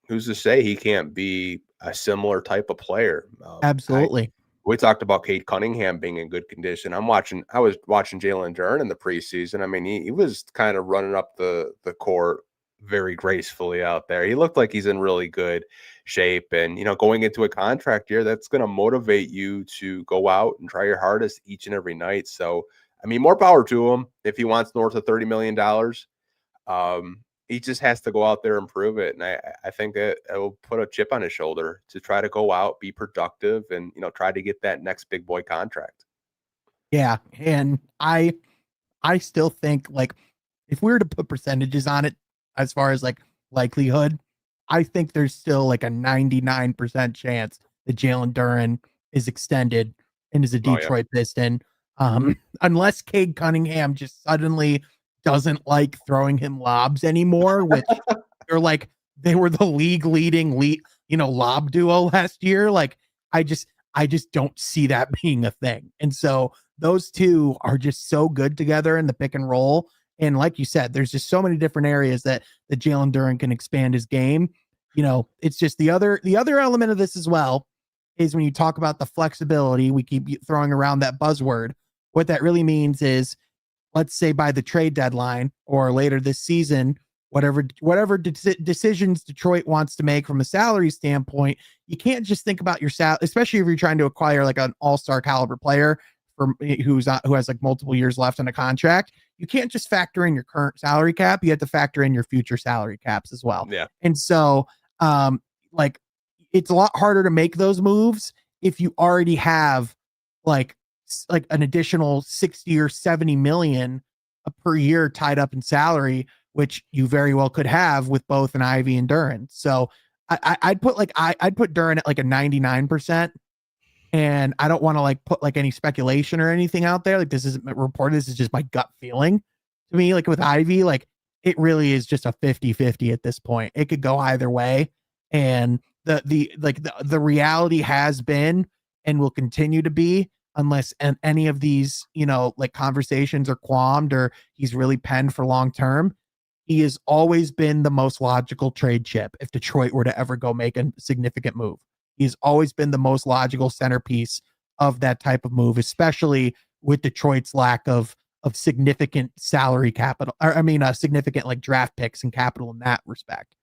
who's to say he can't be a similar type of player? Absolutely. We talked about Cade Cunningham being in good condition. I was watching Jalen Duren in the preseason. I mean, he was kind of running up the court very gracefully out there. He looked like he's in really good shape. And, going into a contract year, that's going to motivate you to go out and try your hardest each and every night. So, I mean, more power to him if he wants north of $30 million. He just has to go out there and prove it. And I think it will put a chip on his shoulder to try to go out, be productive, and, try to get that next big boy contract. Yeah. And I still think like if we were to put percentages on it as far as like likelihood, I think there's still like a 99% chance that Jalen Duren is extended and is a Oh, yeah. Detroit Piston. Unless Cade Cunningham just suddenly doesn't like throwing him lobs anymore, which they were the league leading lob duo last year. Like I just don't see that being a thing. And so those two are just so good together in the pick and roll. And like you said, there's just so many different areas that Jalen Duren can expand his game. It's just the other element of this as well is when you talk about the flexibility, we keep throwing around that buzzword. What that really means is, let's say by the trade deadline or later this season, whatever decisions Detroit wants to make from a salary standpoint, you can't just think about your salary, especially if you're trying to acquire like an all-star caliber player who has like multiple years left on a contract. You can't just factor in your current salary cap. You have to factor in your future salary caps as well. Yeah. And so, like, it's a lot harder to make those moves if you already have like an additional 60 or 70 million per year tied up in salary, which you very well could have with both an Ivy and Duren. So I'd put Duren at like a 99%. And I don't want to like put like any speculation or anything out there. Like this isn't reported. This is just my gut feeling to me. Like with Ivy, like it really is just a 50-50 at this point. It could go either way. And the reality has been and will continue to be, unless any of these, like conversations are qualmed or he's really penned for long term, he has always been the most logical trade chip if Detroit were to ever go make a significant move. He's always been the most logical centerpiece of that type of move, especially with Detroit's lack of significant salary capital. Significant like draft picks and capital in that respect.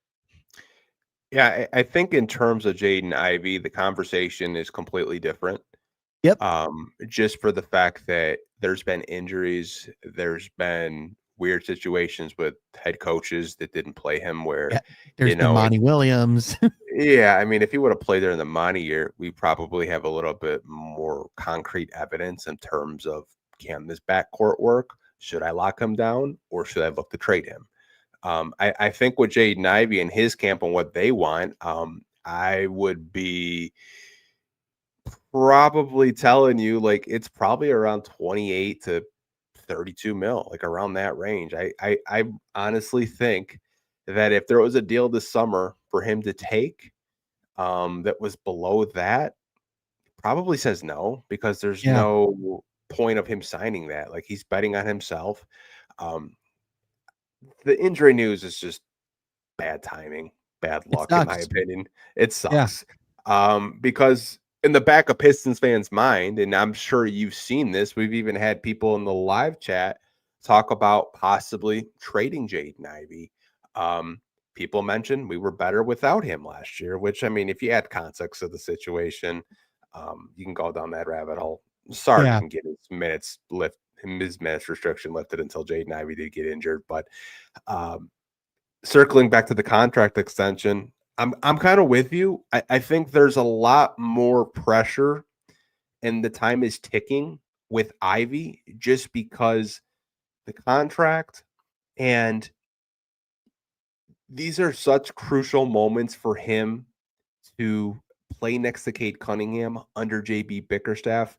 Yeah, I think in terms of Jaden Ivey, the conversation is completely different. Yep. Just for the fact that there's been injuries, there's been weird situations with head coaches that didn't play him where, Yeah. There's been Monty Williams. Yeah, I mean, if he would have played there in the Monty year, we probably have a little bit more concrete evidence in terms of, can this backcourt work? Should I lock him down or should I look to trade him? I think with Jaden Ivey and his camp and what they want, I would be probably telling you like it's probably around 28 to 32 mil, like around that range. I honestly think that if there was a deal this summer for him to take that was below that, probably says no because there's Yeah, no point of him signing that. Like he's betting on himself. Um, the injury news is just bad timing, bad it luck, in my sucks. opinion. It Yeah, sucks. Because in the back of Pistons fans' mind, and I'm sure you've seen this, we've even had people in the live chat talk about possibly trading Jaden Ivey. Um, People mentioned we were better without him last year, which I mean, if you add context of the situation, you can go down that rabbit hole. Sark yeah, can get his minutes restriction lifted until Jaden Ivey did get injured, but um, circling back to the contract extension, I'm kind of with you. I think there's a lot more pressure and the time is ticking with Ivy just because the contract and these are such crucial moments for him to play next to Cade Cunningham under JB Bickerstaff.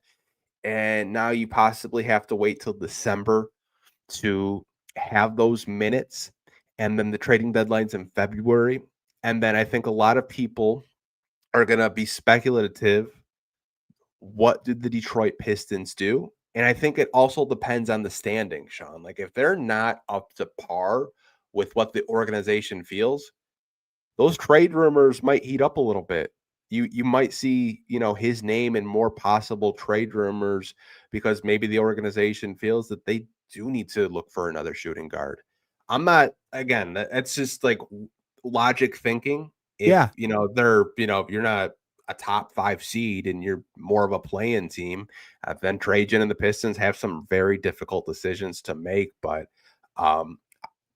And now you possibly have to wait till December to have those minutes. And then the trading deadline's in February. And then I think a lot of people are going to be speculative. What did the Detroit Pistons do? And I think it also depends on the standing, Sean. Like if they're not up to par with what the organization feels, those trade rumors might heat up a little bit. You might see, his name in more possible trade rumors because maybe the organization feels that they do need to look for another shooting guard. I'm not again, that's just like logic thinking. yeah, If you're not a top 5 seed and you're more of a play-in team, then Trajan and the Pistons have some very difficult decisions to make. But um,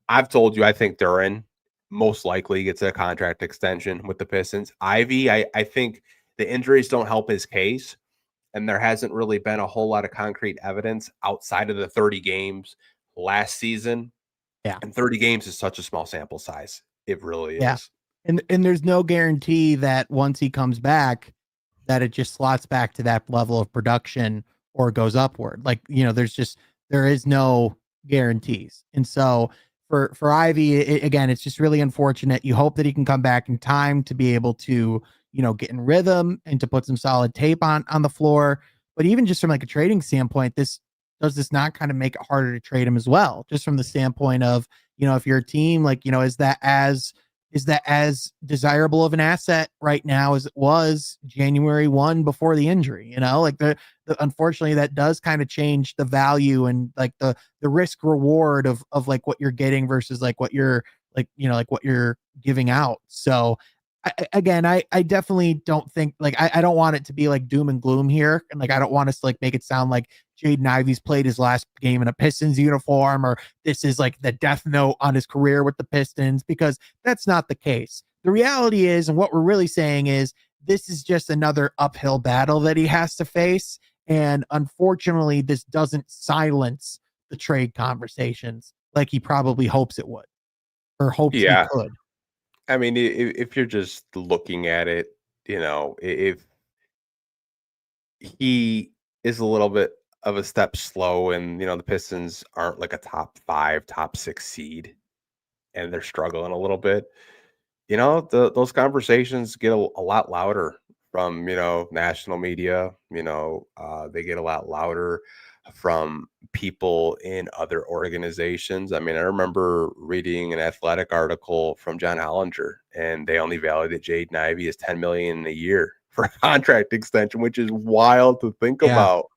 I've told you I think Duran most likely gets a contract extension with the Pistons. Ivy, I think the injuries don't help his case, and there hasn't really been a whole lot of concrete evidence outside of the 30 games last season. yeah, And 30 games is such a small sample size. It really yeah. is. And there's no guarantee that once he comes back, that it just slots back to that level of production or goes upward. Like, there is no guarantees. And so for Ivy, again, it's just really unfortunate. You hope that he can come back in time to be able to, get in rhythm and to put some solid tape on the floor. But even just from like a trading standpoint, this not kind of make it harder to trade him as well? Just from the standpoint of, if you're a team, like, is that as desirable of an asset right now as it was January 1 before the injury? Like unfortunately that does kind of change the value and like the risk reward of like what you're getting versus like what you're like what you're giving out. So I definitely don't think like I don't want it to be like doom and gloom here. And like I don't want us to like make it sound like Jaden Ivey's played his last game in a Pistons uniform or this is like the death note on his career with the Pistons, because that's not the case. The reality is, and what we're really saying is, this is just another uphill battle that he has to face. And unfortunately, this doesn't silence the trade conversations like he probably hopes it would or hopes he Yeah. could. I mean, if you're just looking at it, if he is a little bit of a step slow and, the Pistons aren't like a top 5, top 6 seed and they're struggling a little bit, those conversations get a lot louder from, national media. They get a lot louder from people in other organizations. I mean, I remember reading an athletic article from John Hollinger, and they only valued Jaden Ivey as 10 million a year for a contract extension, which is wild to think Yeah. about.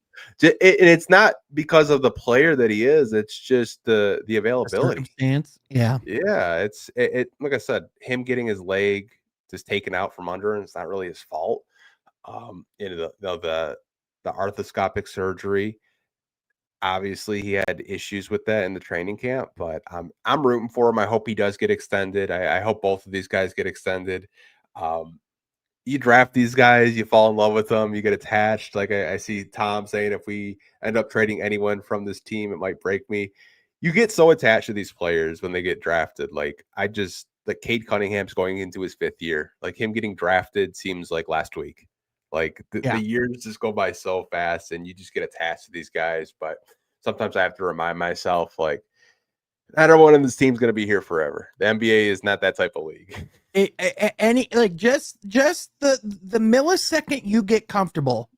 And it's not because of the player that he is; it's just the A availability. circumstance. Yeah. Yeah, it like I said, him getting his leg just taken out from under him, it's not really his fault. The arthroscopic surgery, obviously he had issues with that in the training camp, but I'm rooting for him. I hope he does get extended. I hope both of these guys get extended. Um, you draft these guys, you fall in love with them, you get attached. Like I see Tom saying, if we end up trading anyone from this team, it might break me. You get so attached to these players when they get drafted. Like that Cade Cunningham's going into his 5th year. Like him getting drafted seems like last week. Like the years just go by so fast, and you just get attached to these guys. But sometimes I have to remind myself, like, not everyone in this team's going to be here forever. The NBA is not that type of league. Just the millisecond you get comfortable,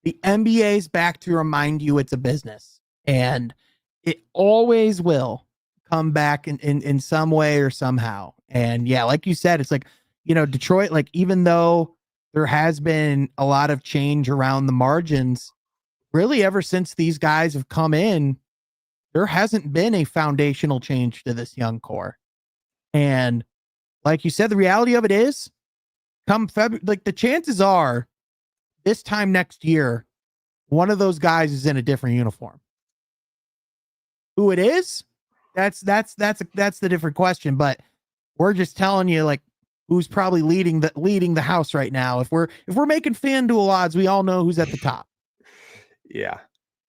the NBA's back to remind you it's a business, and it always will come back in some way or somehow. And yeah, like you said, it's like, Detroit, like, even though there has been a lot of change around the margins, really ever since these guys have come in, there hasn't been a foundational change to this young core. And like you said, the reality of it is, come February, like, the chances are this time next year, one of those guys is in a different uniform. Who it is, that's the different question. But we're just telling you, like, who's probably leading the house right now. If we're making FanDuel odds, we all know who's at the top. Yeah.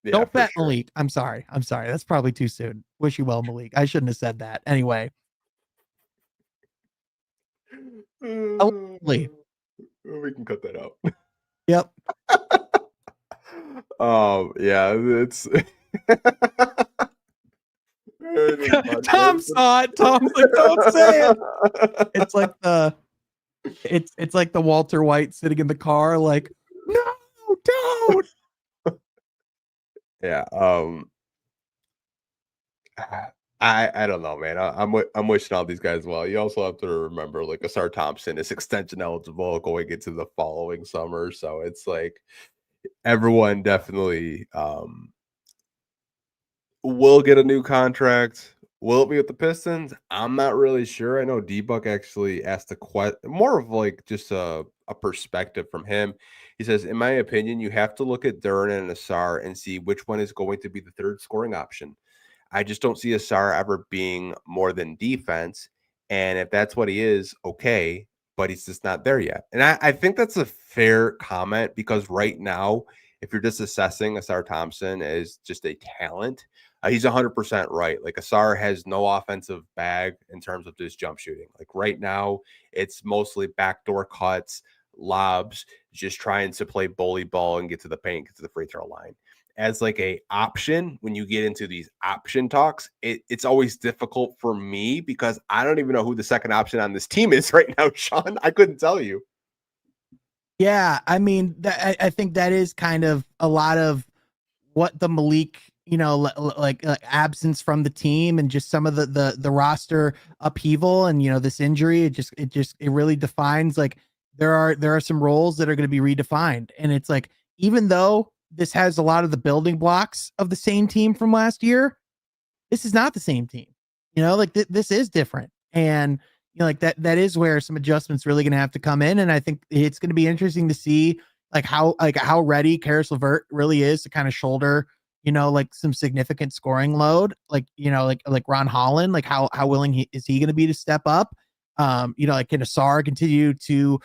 Don't bet sure. Malik. I'm sorry. That's probably too soon. Wish you well, Malik. I shouldn't have said that. Anyway. We can cut that out. Yep. Yeah, it's Tom saw it. Tom's like, don't say it. It's like the Walter White sitting in the car, like, no, don't. Yeah. I don't know, man. I'm wishing all these guys well. You also have to remember, like, Asar Thompson is extension eligible going into the following summer, so it's like everyone definitely will get a new contract. Will it be with the Pistons? I'm not really sure. I know D-Buck actually asked a question, more of like just a perspective from him. He says, in my opinion, you have to look at Duran and Asar and see which one is going to be the third scoring option. I just don't see Asar ever being more than defense. And if that's what he is, okay, but he's just not there yet. And I think that's a fair comment, because right now, if you're just assessing Asar Thompson as just a talent, he's 100% right. Like, Asar has no offensive bag in terms of just jump shooting. Like, right now, it's mostly backdoor cuts, lobs, just trying to play bully ball and get to the paint, get to the free throw line. As like a option, when you get into these option talks, it's always difficult for me, because I don't even know who the second option on this team is right now, Sean. I couldn't tell you. Yeah, I mean, I think that is kind of a lot of what the Malik, like absence from the team, and just some of the roster upheaval, and this injury, it really defines, like, there are some roles that are going to be redefined. And it's like, even though this has a lot of the building blocks of the same team from last year, this is not the same team. Like, this is different. And like that is where some adjustments really going to have to come in. And I think it's going to be interesting to see how ready Karis LeVert really is to kind of shoulder, like, some significant scoring load, like Ron Holland, like how willing is he going to be to step up? Like, can Asar continue to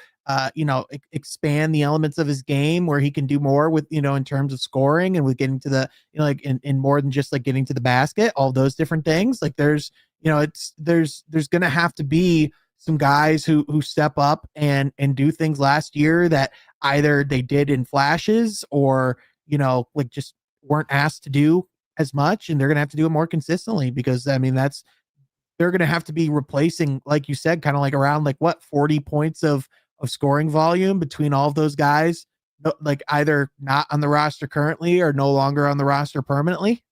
expand the elements of his game where he can do more with, in terms of scoring, and with getting to the, like, in more than just like getting to the basket, all those different things. Like, there's going to have to be some guys who step up and do things last year that either they did in flashes, or, like, just weren't asked to do as much, and they're going to have to do it more consistently, because I mean, they're going to have to be replacing, like you said, kind of like around, like, what, 40 points of scoring volume between all of those guys, like, either not on the roster currently or no longer on the roster permanently.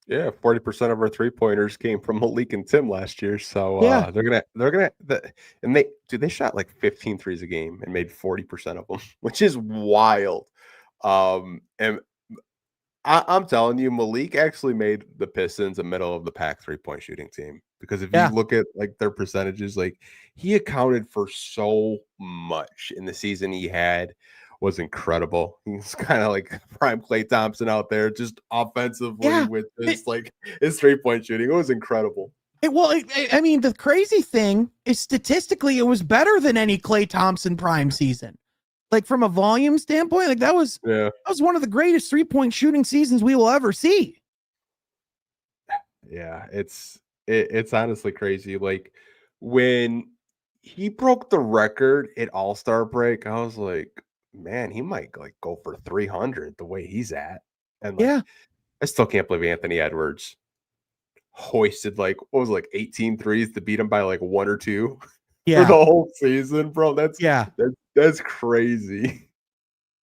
Yeah, 40% of our 3-pointers came from Malik and Tim last year. So yeah, they shot like 15 threes a game and made 40% of them, which is wild. And I'm telling you, Malik actually made the Pistons a middle of the pack 3-point shooting team, because if you look at like their percentages, like, he accounted for so much in the season he had. Was incredible. He's kind of like prime Klay Thompson out there, just offensively with his like his 3-point shooting. It was incredible. I mean, the crazy thing is, statistically, it was better than any Klay Thompson prime season. Like, from a volume standpoint, like, that was one of the greatest 3-point shooting seasons we will ever see. Yeah, it's honestly crazy. Like, when he broke the record at All-Star break, I was like, man, he might like go for 300 the way he's at. And like, Yeah. I still can't believe Anthony Edwards hoisted like what was it, like 18 threes to beat him by like one or two for the Yeah. whole season, bro. Yeah. That's crazy.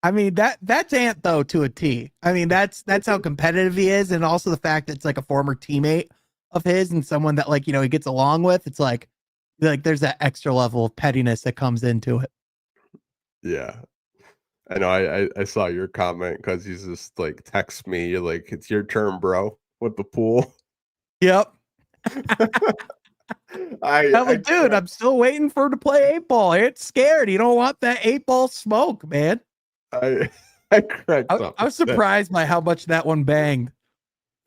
I mean, that's Ant though to a T. I mean, that's how competitive he is, and also the fact that it's like a former teammate of his and someone that like, he gets along with. It's like there's that extra level of pettiness that comes into it. Yeah. I know I saw your comment because he's just like text me, you're like, it's your turn, bro, with the pool. Yep. I'm I like, dude, I'm still waiting for him to play 8-ball. It's scared. You don't want that 8-ball smoke, man. I cracked up. I was surprised by how much that one banged.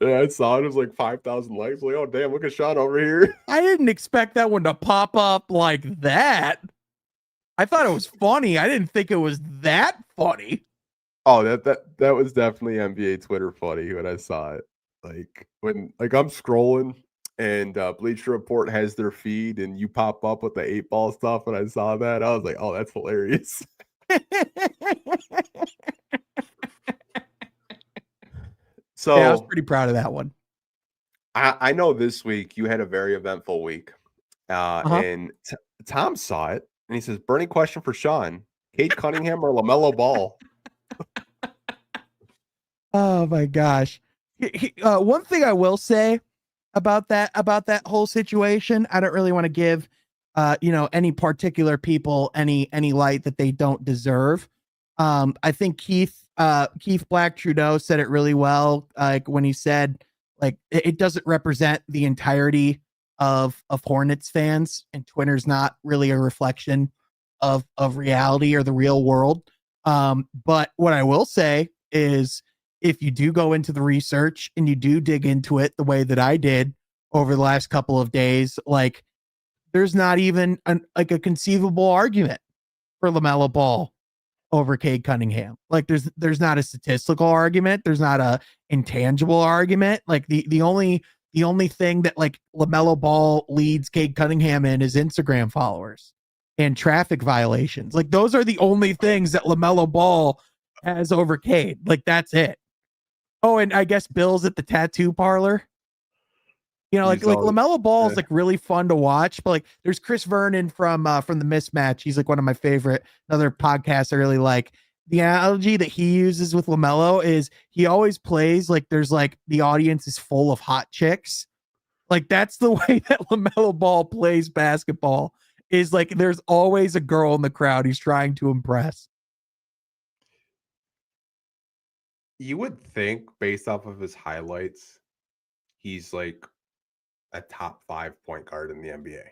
Yeah, I saw it. It was like 5,000 likes. Like, oh damn, look at Sean over here. I didn't expect that one to pop up like that. I thought it was funny. I didn't think it was that funny. Oh, that was definitely NBA Twitter funny when I saw it. Like when like I'm scrolling and Bleacher Report has their feed and you pop up with the 8-ball stuff and I saw that, I was like, oh, that's hilarious. So yeah, I was pretty proud of that one. I know this week you had a very eventful week. And Tom saw it and he says, burning question for Sean, Cade Cunningham or LaMelo Ball? Oh my gosh. One thing I will say about that whole situation, I don't really want to give any particular people any light that they don't deserve. I think Keith Black Trudeau said it really well, like when he said like it doesn't represent the entirety of Hornets fans, and Twitter's not really a reflection of reality or the real world. But what I will say is if you do go into the research and you do dig into it the way that I did over the last couple of days, like there's not even a conceivable argument for LaMelo Ball over Cade Cunningham. Like there's not a statistical argument. There's not a intangible argument. Like the only thing that like LaMelo Ball leads Cade Cunningham in is Instagram followers and traffic violations. Like those are the only things that LaMelo Ball has over Cade. Like that's it. Oh, and I guess Bill's at the tattoo parlor. Like LaMelo Ball is like really fun to watch, but like there's Chris Vernon from the Mismatch. He's like one of my favorite, another podcast I really like. The analogy that he uses with LaMelo is he always plays like there's like the audience is full of hot chicks. Like that's the way that LaMelo Ball plays basketball, is like there's always a girl in the crowd he's trying to impress. You would think based off of his highlights, he's like a top 5 point guard in the NBA.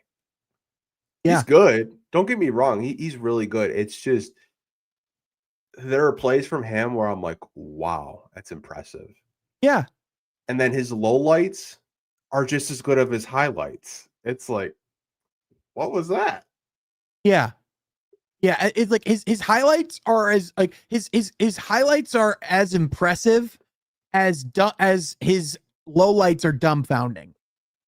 Yeah. He's good. Don't get me wrong. He's really good. It's just there are plays from him where I'm like, wow, that's impressive. Yeah. And then his lowlights are just as good as his highlights. It's like, what was that? Yeah. Yeah, it's like his highlights are as like his highlights are as impressive as his lowlights are dumbfounding.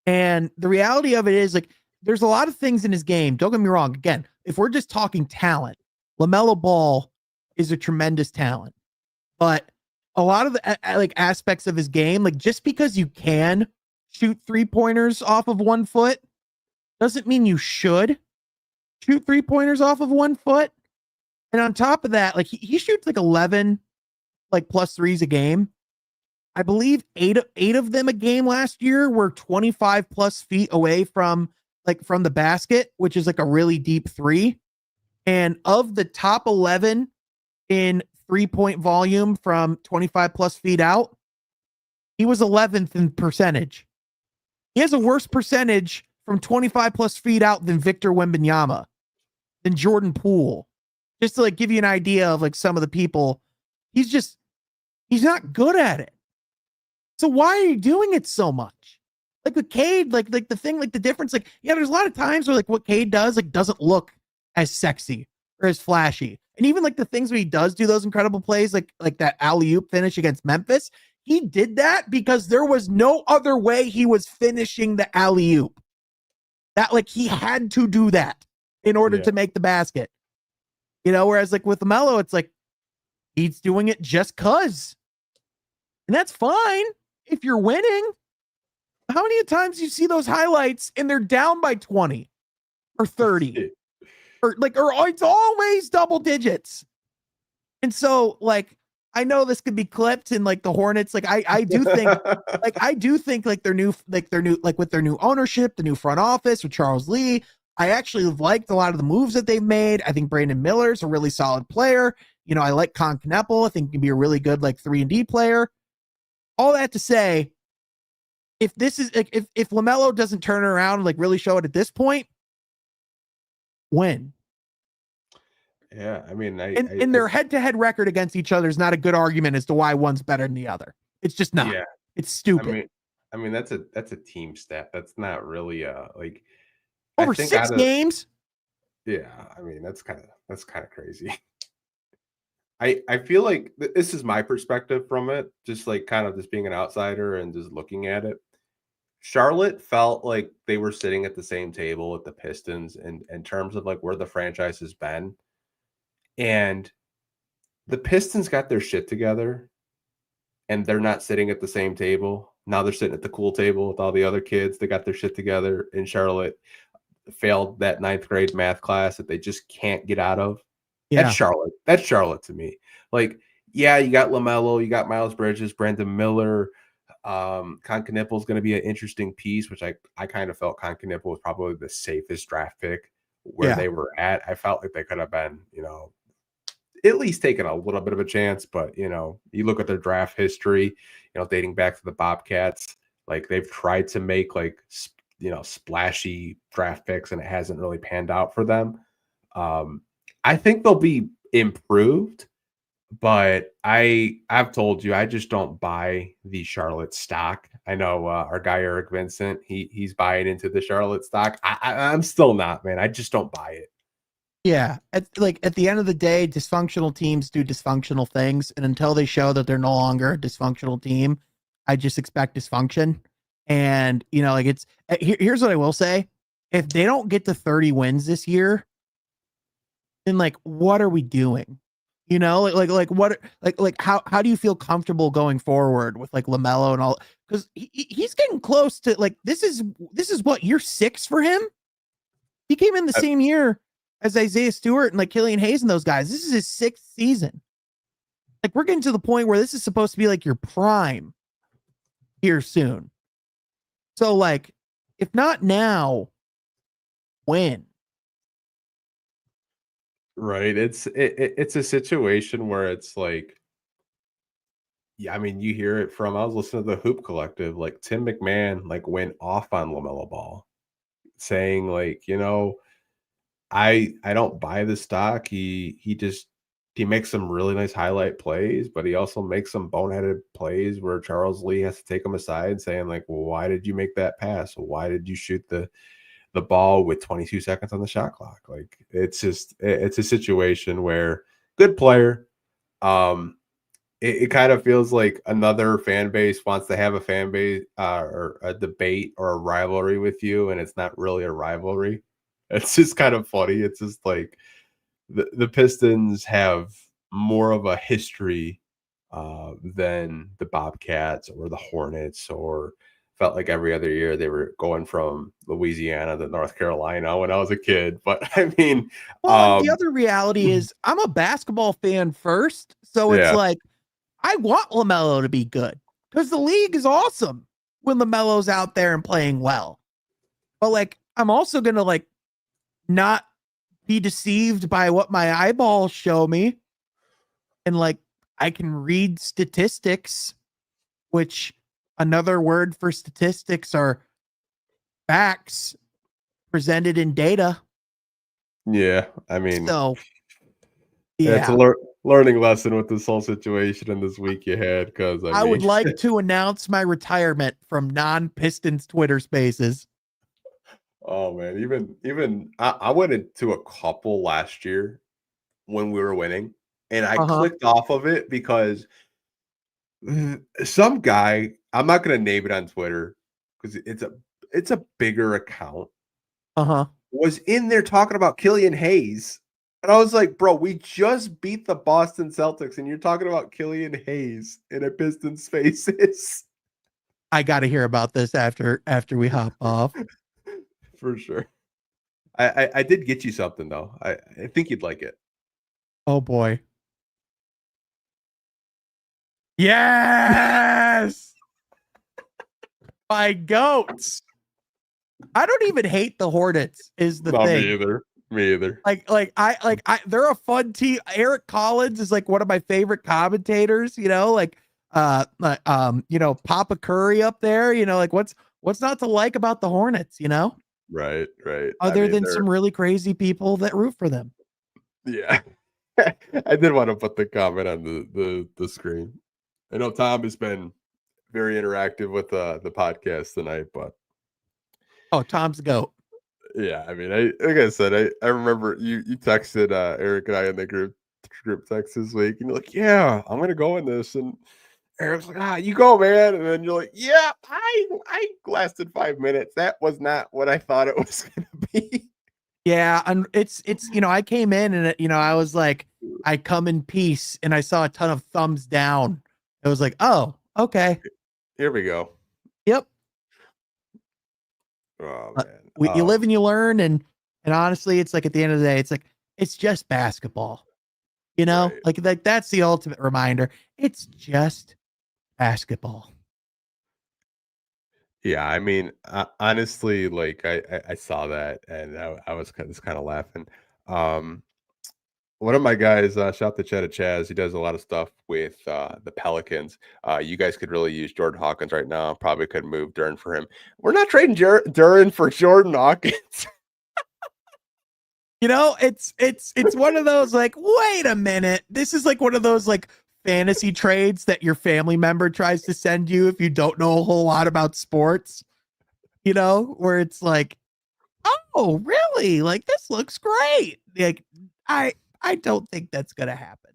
And the reality of it is like there's a lot of things in his game. Don't get me wrong. Again, if we're just talking talent, LaMelo Ball is a tremendous talent. But a lot of the like aspects of his game, like just because you can shoot 3-pointers off of 1 foot doesn't mean you should shoot 3-pointers off of 1 foot. And on top of that, like he shoots like 11 like plus threes a game. I believe eight of them a game last year were 25 plus feet away from the basket, which is like a really deep three. And of the top 11 in 3-point volume from 25 plus feet out, he was 11th in percentage. He has a worse percentage from 25 plus feet out than Victor Wembanyama, than Jordan Poole. Just to like give you an idea of like some of the people, he's not good at it. So why are you doing it so much? Like with Cade, like the thing, like the difference, like, yeah, there's a lot of times where like what Cade does, like doesn't look as sexy or as flashy. And even like the things where he does do those incredible plays, like that alley-oop finish against Memphis, he did that because there was no other way he was finishing the alley-oop. That like he had to do that in order to make the basket. Whereas like with LaMelo, it's like he's doing it just cause. And that's fine if you're winning. How many times you see those highlights and they're down by 20 or 30? or it's always double digits. And so like I know this could be clipped and like the Hornets, like I do think like their new like with their new ownership, the new front office with Charles Lee, I actually liked a lot of the moves that they've made. I think Brandon Miller's a really solid player. I like Con Kneppel. I think he can be a really good like 3-and-D player. All that to say, if this is like if LaMelo doesn't turn it around and like really show it at this point, win. Yeah, I mean, and their head-to-head record against each other is not a good argument as to why one's better than the other. It's just not. Yeah. It's stupid. I mean that's a team stat. That's not really like over 6 games. Yeah, I mean that's kind of crazy. I feel like this is my perspective from it, just like kind of just being an outsider and just looking at it. Charlotte felt like they were sitting at the same table with the Pistons in terms of like where the franchise has been. And the Pistons got their shit together and they're not sitting at the same table. Now they're sitting at the cool table with all the other kids. They got their shit together. And Charlotte failed that 9th grade math class that they just can't get out of. Yeah. That's Charlotte. That's Charlotte to me. Like, yeah, you got LaMelo, you got Miles Bridges, Brandon Miller. Con Kneppel is going to be an interesting piece, which I kind of felt Con Kneppel was probably the safest draft pick where they were at. I felt like they could have been, at least taken a little bit of a chance, but you look at their draft history, dating back to the Bobcats, like they've tried to make like splashy draft picks and it hasn't really panned out for them. I think they'll be improved, but I've told you I just don't buy the Charlotte stock. I know our guy Eric Vincent, he's buying into the Charlotte stock. I'm still not, man. I just don't buy it. Yeah, at the end of the day, dysfunctional teams do dysfunctional things, and until they show that they're no longer a dysfunctional team, I just expect dysfunction. And here's what I will say: if they don't get to 30 wins this year, then like what are we doing? What how do you feel comfortable going forward with like LaMelo and all? Because he's getting close to like this is what, year 6 for him. He came in the same year as Isaiah Stewart and like Killian Hayes and those guys. This is his 6th season. Like we're getting to the point where this is supposed to be like your prime here soon. So like, if not now, when? Right. It's a situation where it's like, yeah, I mean, you hear it from, I was listening to the Hoop Collective, like Tim McMahon like went off on LaMelo Ball saying like, I don't buy the stock. He makes some really nice highlight plays, but he also makes some boneheaded plays where Charles Lee has to take him aside saying like, well, why did you make that pass? Why did you shoot the ball with 22 seconds on the shot clock? Like it's a situation where good player. It kind of feels like another fan base wants to have a fan base or a debate or a rivalry with you, and it's not really a rivalry. It's just kind of funny. It's just like the Pistons have more of a history than the Bobcats or the Hornets, or felt like every other year they were going from Louisiana to North Carolina when I was a kid. But I mean, the other reality is I'm a basketball fan first. So it's like, I want LaMelo to be good because the league is awesome when LaMelo's out there and playing well. But like, I'm also going to like not be deceived by what my eyeballs show me. And like, I can read statistics, which another word for statistics are facts presented in data. Yeah. I mean, so yeah, it's a learning lesson with this whole situation and this week you had, because I would like to announce my retirement from non-Pistons Twitter Spaces. Oh man, even I went into a couple last year when we were winning, and I clicked off of it because some guy, I'm not going to name it on Twitter because it's a bigger account, was in there talking about Killian Hayes. And I was like, bro, we just beat the Boston Celtics, and you're talking about Killian Hayes in a Pistons Faces. I got to hear about this after we hop off. For sure. I did get you something, though. I think you'd like it. Oh, boy. Yes! My goats. I don't even hate the Hornets is the thing. Me either. They're a fun team. Eric Collins is like one of my favorite commentators, you know, Papa Curry up there, you know, like what's not to like about the Hornets, you know? Right. Other than some really crazy people that root for them. Yeah. I did want to put the comment on the screen. I know Tom has been very interactive with the podcast tonight, but Tom's the GOAT. Yeah, I mean, like I said, I remember you texted Eric and I in the group text this week, and you're like, "Yeah, I'm gonna go in this," and Eric's like, "You go, man," and then you're like, "Yeah, I lasted 5 minutes. That was not what I thought it was gonna be." Yeah, and it's I came in and I was like, I come in peace, and I saw a ton of thumbs down. It was like, oh, okay, here we go. Yep. Oh man, you live and you learn, and honestly, it's like at the end of the day, it's like it's just basketball, you know, right. like that's the ultimate reminder. It's just basketball. Yeah, I mean, honestly, like I saw that and I was kind of laughing. One of my guys, shout out to Chaz. He does a lot of stuff with the Pelicans. You guys could really use Jordan Hawkins right now. Probably could move Duren for him. We're not trading Duren for Jordan Hawkins. You know, it's one of those like, wait a minute. This is like one of those like fantasy trades that your family member tries to send you if you don't know a whole lot about sports. You know, where it's like, oh, really? Like this looks great. Like I don't think that's gonna happen.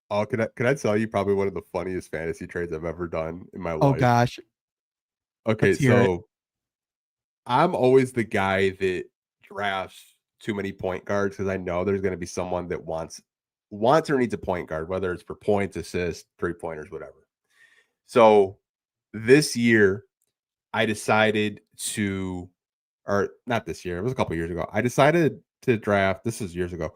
Oh, can I tell you probably one of the funniest fantasy trades I've ever done in my life? Oh gosh. Okay, so I'm always the guy that drafts too many point guards because I know there's going to be someone that wants or needs a point guard, whether it's for points, assists, 3-pointers, whatever. So this year, I decided to, or not this year, it was a couple years ago. I decided to draft, this is years ago,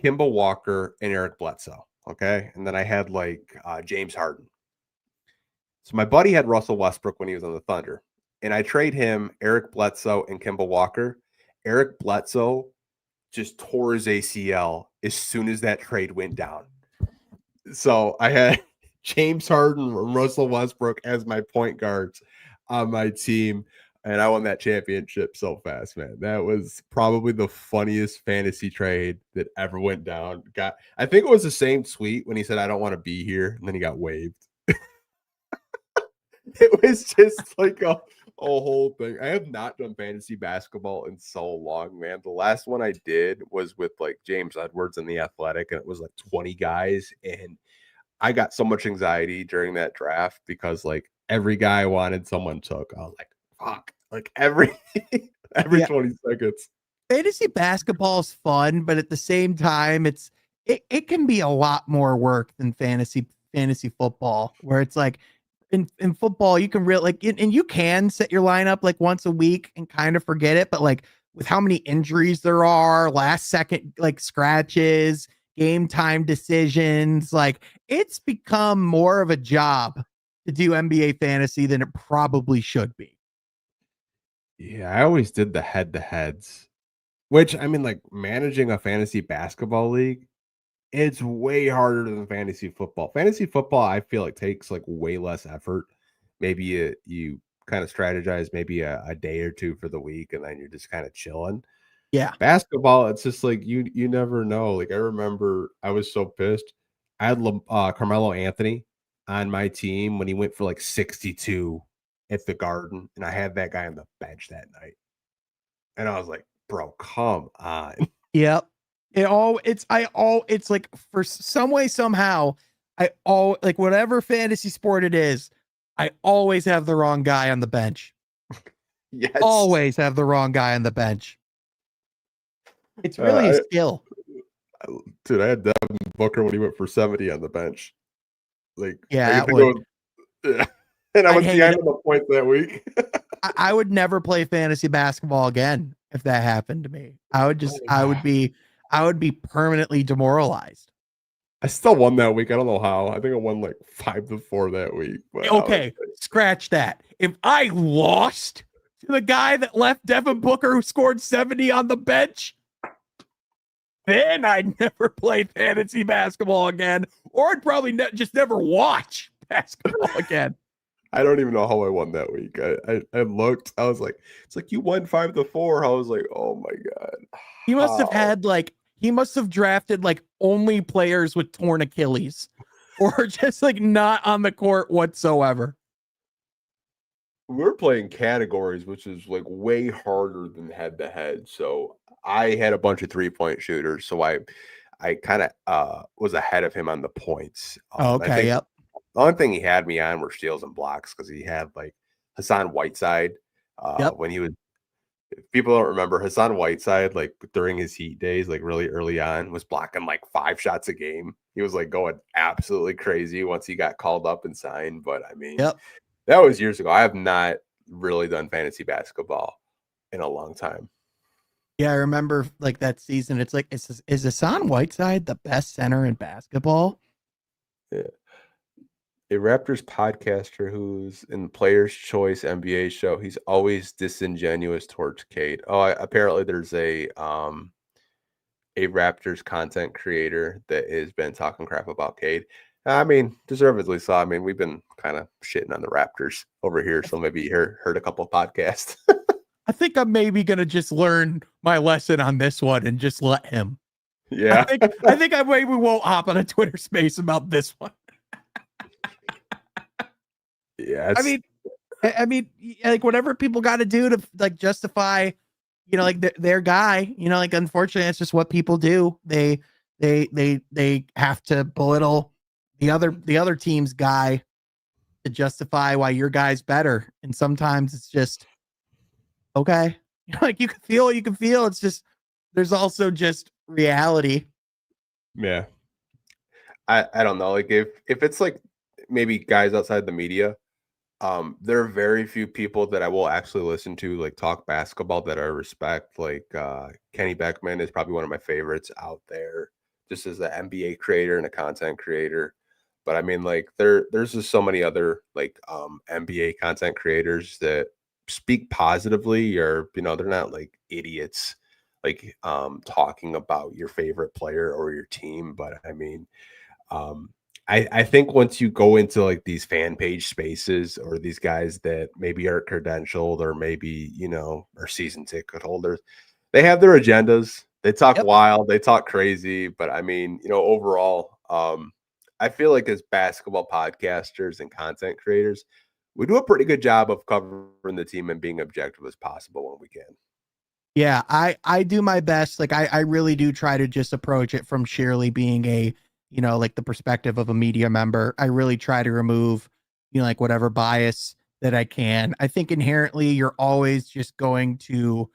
Kemba Walker and Eric Bledsoe. Okay. And then I had like James Harden. So my buddy had Russell Westbrook when he was on the Thunder. And I trade him Eric Bledsoe and Kemba Walker. Eric Bledsoe just tore his ACL as soon as that trade went down. So I had James Harden and Russell Westbrook as my point guards on my team. And I won that championship so fast, man. That was probably the funniest fantasy trade that ever went down. I think it was the same tweet when he said, "I don't want to be here," and then he got waived. It was just like a whole thing. I have not done fantasy basketball in so long, man. The last one I did was with like James Edwards and the Athletic, and it was like 20 guys. And I got so much anxiety during that draft because like every guy I wanted, someone took. I was like, fuck. Like every 20 seconds. Fantasy basketball is fun, but at the same time, it can be a lot more work than fantasy football, where it's like in football, you can really like, and you can set your lineup like once a week and kind of forget it. But like with how many injuries there are, last second, like scratches, game time decisions, like it's become more of a job to do NBA fantasy than it probably should be. Yeah, I always did the head-to-heads, which I mean, like managing a fantasy basketball league, it's way harder than fantasy football. Fantasy football, I feel like takes like way less effort. Maybe you kind of strategize maybe a day or two for the week, and then you're just kind of chilling. Yeah, basketball, it's just like you never know. Like I remember, I was so pissed. I had Carmelo Anthony on my team when he went for like 62 at the Garden, and I had that guy on the bench that night, and I was like, "Bro, come on." Yep. It's like for some way, somehow, like whatever fantasy sport it is, I always have the wrong guy on the bench. Yes. always have the wrong guy on the bench. It's really a I, skill. dude, I had Devin Booker when he went for 70 on the bench. Like, Yeah, I can that think would. of, yeah. And I I'd was hate behind it. on the points that week. I would never play fantasy basketball again if that happened to me. I would be permanently demoralized. I still won that week. I don't know how. I think I won like 5-4 that week. But Okay, scratch that. If I lost to the guy that left Devin Booker who scored 70 on the bench, then I'd never play fantasy basketball again, or I'd probably just never watch basketball again. I don't even know how I won that week. I looked. I was like, it's like you won 5-4. I was like, oh my god. He must have How? had he must have drafted only players with torn Achilles, or just not on the court whatsoever. We were playing categories, which is like way harder than head to head. So I had a bunch of 3-point shooters. So I kind of was ahead of him on the points. Oh, I okay, think yep. the only thing he had me on were steals and blocks because he had like Hassan Whiteside Yep. when he was. If people don't remember, Hassan Whiteside, like during his Heat days, like really early on, was blocking like 5 shots a game. He was like going absolutely crazy once he got called up and signed. But I mean, Yep. that was years ago. I have not really done fantasy basketball in a long time. Yeah, I remember that season. It's like, is Hassan Whiteside the best center in basketball? Yeah. A Raptors podcaster who's in the Players' Choice NBA show, he's always disingenuous towards Cade. Oh, apparently there's a Raptors content creator that has been talking crap about Cade. I mean, deservedly so. I mean, we've been kind of shitting on the Raptors over here, so maybe you heard a couple of podcasts. I think I'm maybe gonna just learn my lesson on this one and just let him. Yeah. I think I maybe won't hop on a Twitter space about this one. Yeah. I mean, like whatever people got to do to justify, their guy. Unfortunately, it's just what people do. They have to belittle the other team's guy to justify why your guy's better. And sometimes it's just okay. You can feel what you can feel. It's just there's also just reality. Yeah. I don't know. Like if it's like maybe guys outside the media, there are very few people that I will actually listen to like talk basketball that I respect. Like Kenny Beckman is probably one of my favorites out there, just as an NBA creator and a content creator. But I mean, like there's just so many other like NBA content creators that speak positively, or they're not like idiots like talking about your favorite player or your team. But I mean, um, I think once you go into like these fan page spaces or these guys that maybe are credentialed or maybe, are season ticket holders, they have their agendas. They talk Yep. wild, they talk crazy. But I mean, overall, I feel like as basketball podcasters and content creators, we do a pretty good job of covering the team and being objective as possible when we can. Yeah, I do my best. I really do try to just approach it from sheerly being a, the perspective of a media member. I really try to remove, whatever bias that I can. I think inherently you're always just going to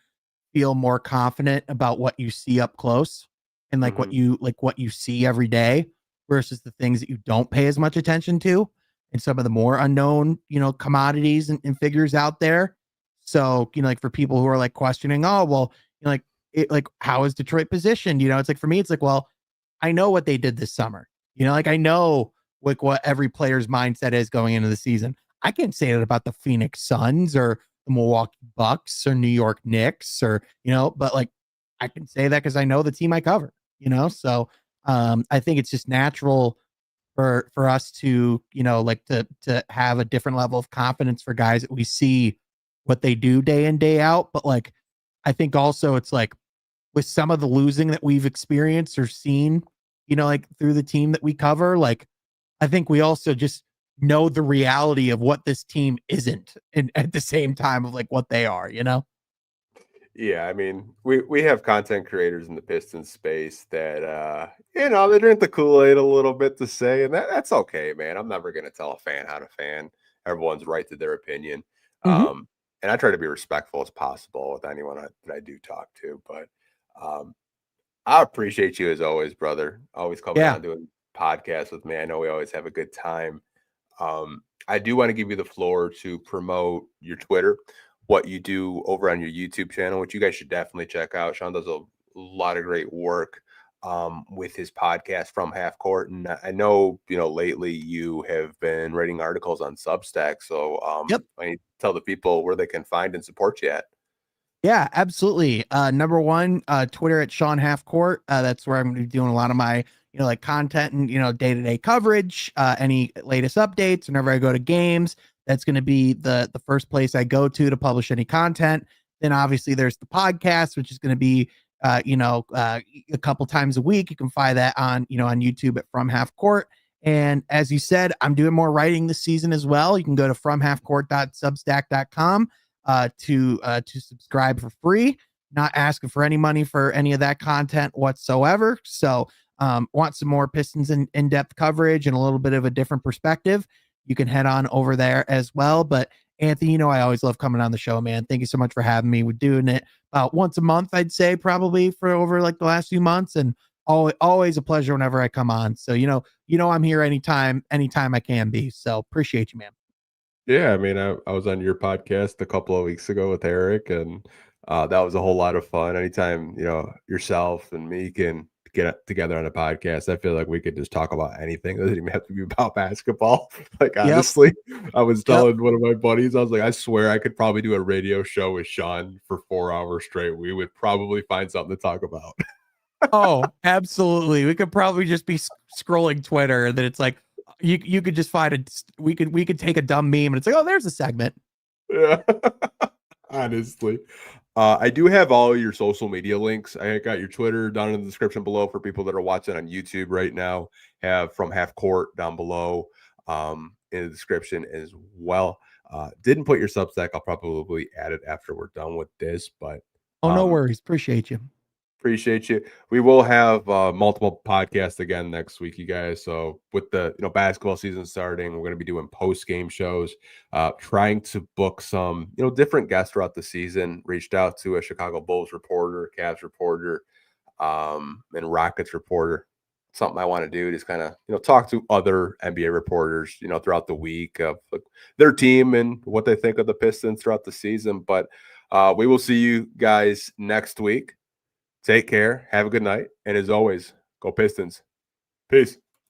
feel more confident about what you see up close and Mhm. what you see every day versus the things that you don't pay as much attention to and some of the more unknown, commodities and figures out there. So, for people who are questioning, oh, well, how is Detroit positioned? It's like for me, it's like, well, I know what they did this summer. I know what every player's mindset is going into the season. I can't say that about the Phoenix Suns or the Milwaukee Bucks or New York Knicks or, but I can say that because I know the team I cover, So I think it's just natural for us to, to have a different level of confidence for guys that we see what they do day in, day out. But I think also it's with some of the losing that we've experienced or seen, through the team that we cover, I think we also just know the reality of what this team isn't and at the same time of what they are. Yeah, I mean, we have content creators in the Pistons space that they drink the Kool-Aid a little bit to say, and that's okay, man. I'm never gonna tell a fan how to fan. Everyone's right to their opinion. Mhm. Um, and I try to be respectful as possible with anyone that I do talk to. But I appreciate you as always, brother. Always coming Yeah. on doing podcasts with me. I know we always have a good time. I do want to give you the floor to promote your Twitter, what you do over on your YouTube channel, which you guys should definitely check out. Sean does a lot of great work with his podcast From Half Court. And I know, lately you have been writing articles on Substack. So Yep. I need to tell the people where they can find and support you at. Yeah, absolutely. Number one, Twitter at Sean Half Court. That's where I'm going to be doing a lot of my, like content and, day-to-day coverage, any latest updates whenever I go to games. That's going to be the first place I go to publish any content. Then obviously there's the podcast, which is going to be, a couple times a week. You can find that on, on YouTube at From Half Court. And as you said, I'm doing more writing this season as well. You can go to fromhalfcourt.substack.com to subscribe for free, not asking for any money for any of that content whatsoever. So want some more Pistons in-depth coverage and a little bit of a different perspective, you can head on over there as well. But Anthony, I always love coming on the show, man. Thank you so much for having me. We're doing it about once a month, I'd say, probably for over like the last few months, and always a pleasure whenever I come on. So I'm here anytime I can be. So appreciate you, man. Yeah, I mean, I was on your podcast a couple of weeks ago with Eric, and that was a whole lot of fun. Anytime, yourself and me can get together on a podcast, I feel like we could just talk about anything. It doesn't even have to be about basketball. Like, honestly, I was telling one of my buddies, I was like, I swear I could probably do a radio show with Sean for 4 hours straight. We would probably find something to talk about. Oh, absolutely. We could probably just be scrolling Twitter, and then it's like, you could just find it. We could take a dumb meme and it's like, oh, there's a segment. Yeah. Honestly. I do have all your social media links. I got your Twitter down in the description below for people that are watching on YouTube right now. Have From Half Court down below in the description as well. Didn't put your Substack. I'll probably add it after we're done with this, but no worries. Appreciate you. Appreciate you. We will have multiple podcasts again next week, you guys. So with the basketball season starting, we're going to be doing post-game shows, trying to book some different guests throughout the season. Reached out to a Chicago Bulls reporter, Cavs reporter, and Rockets reporter. Something I want to do is kind of talk to other NBA reporters throughout the week of their team and what they think of the Pistons throughout the season. But we will see you guys next week. Take care. Have a good night. And as always, go Pistons. Peace.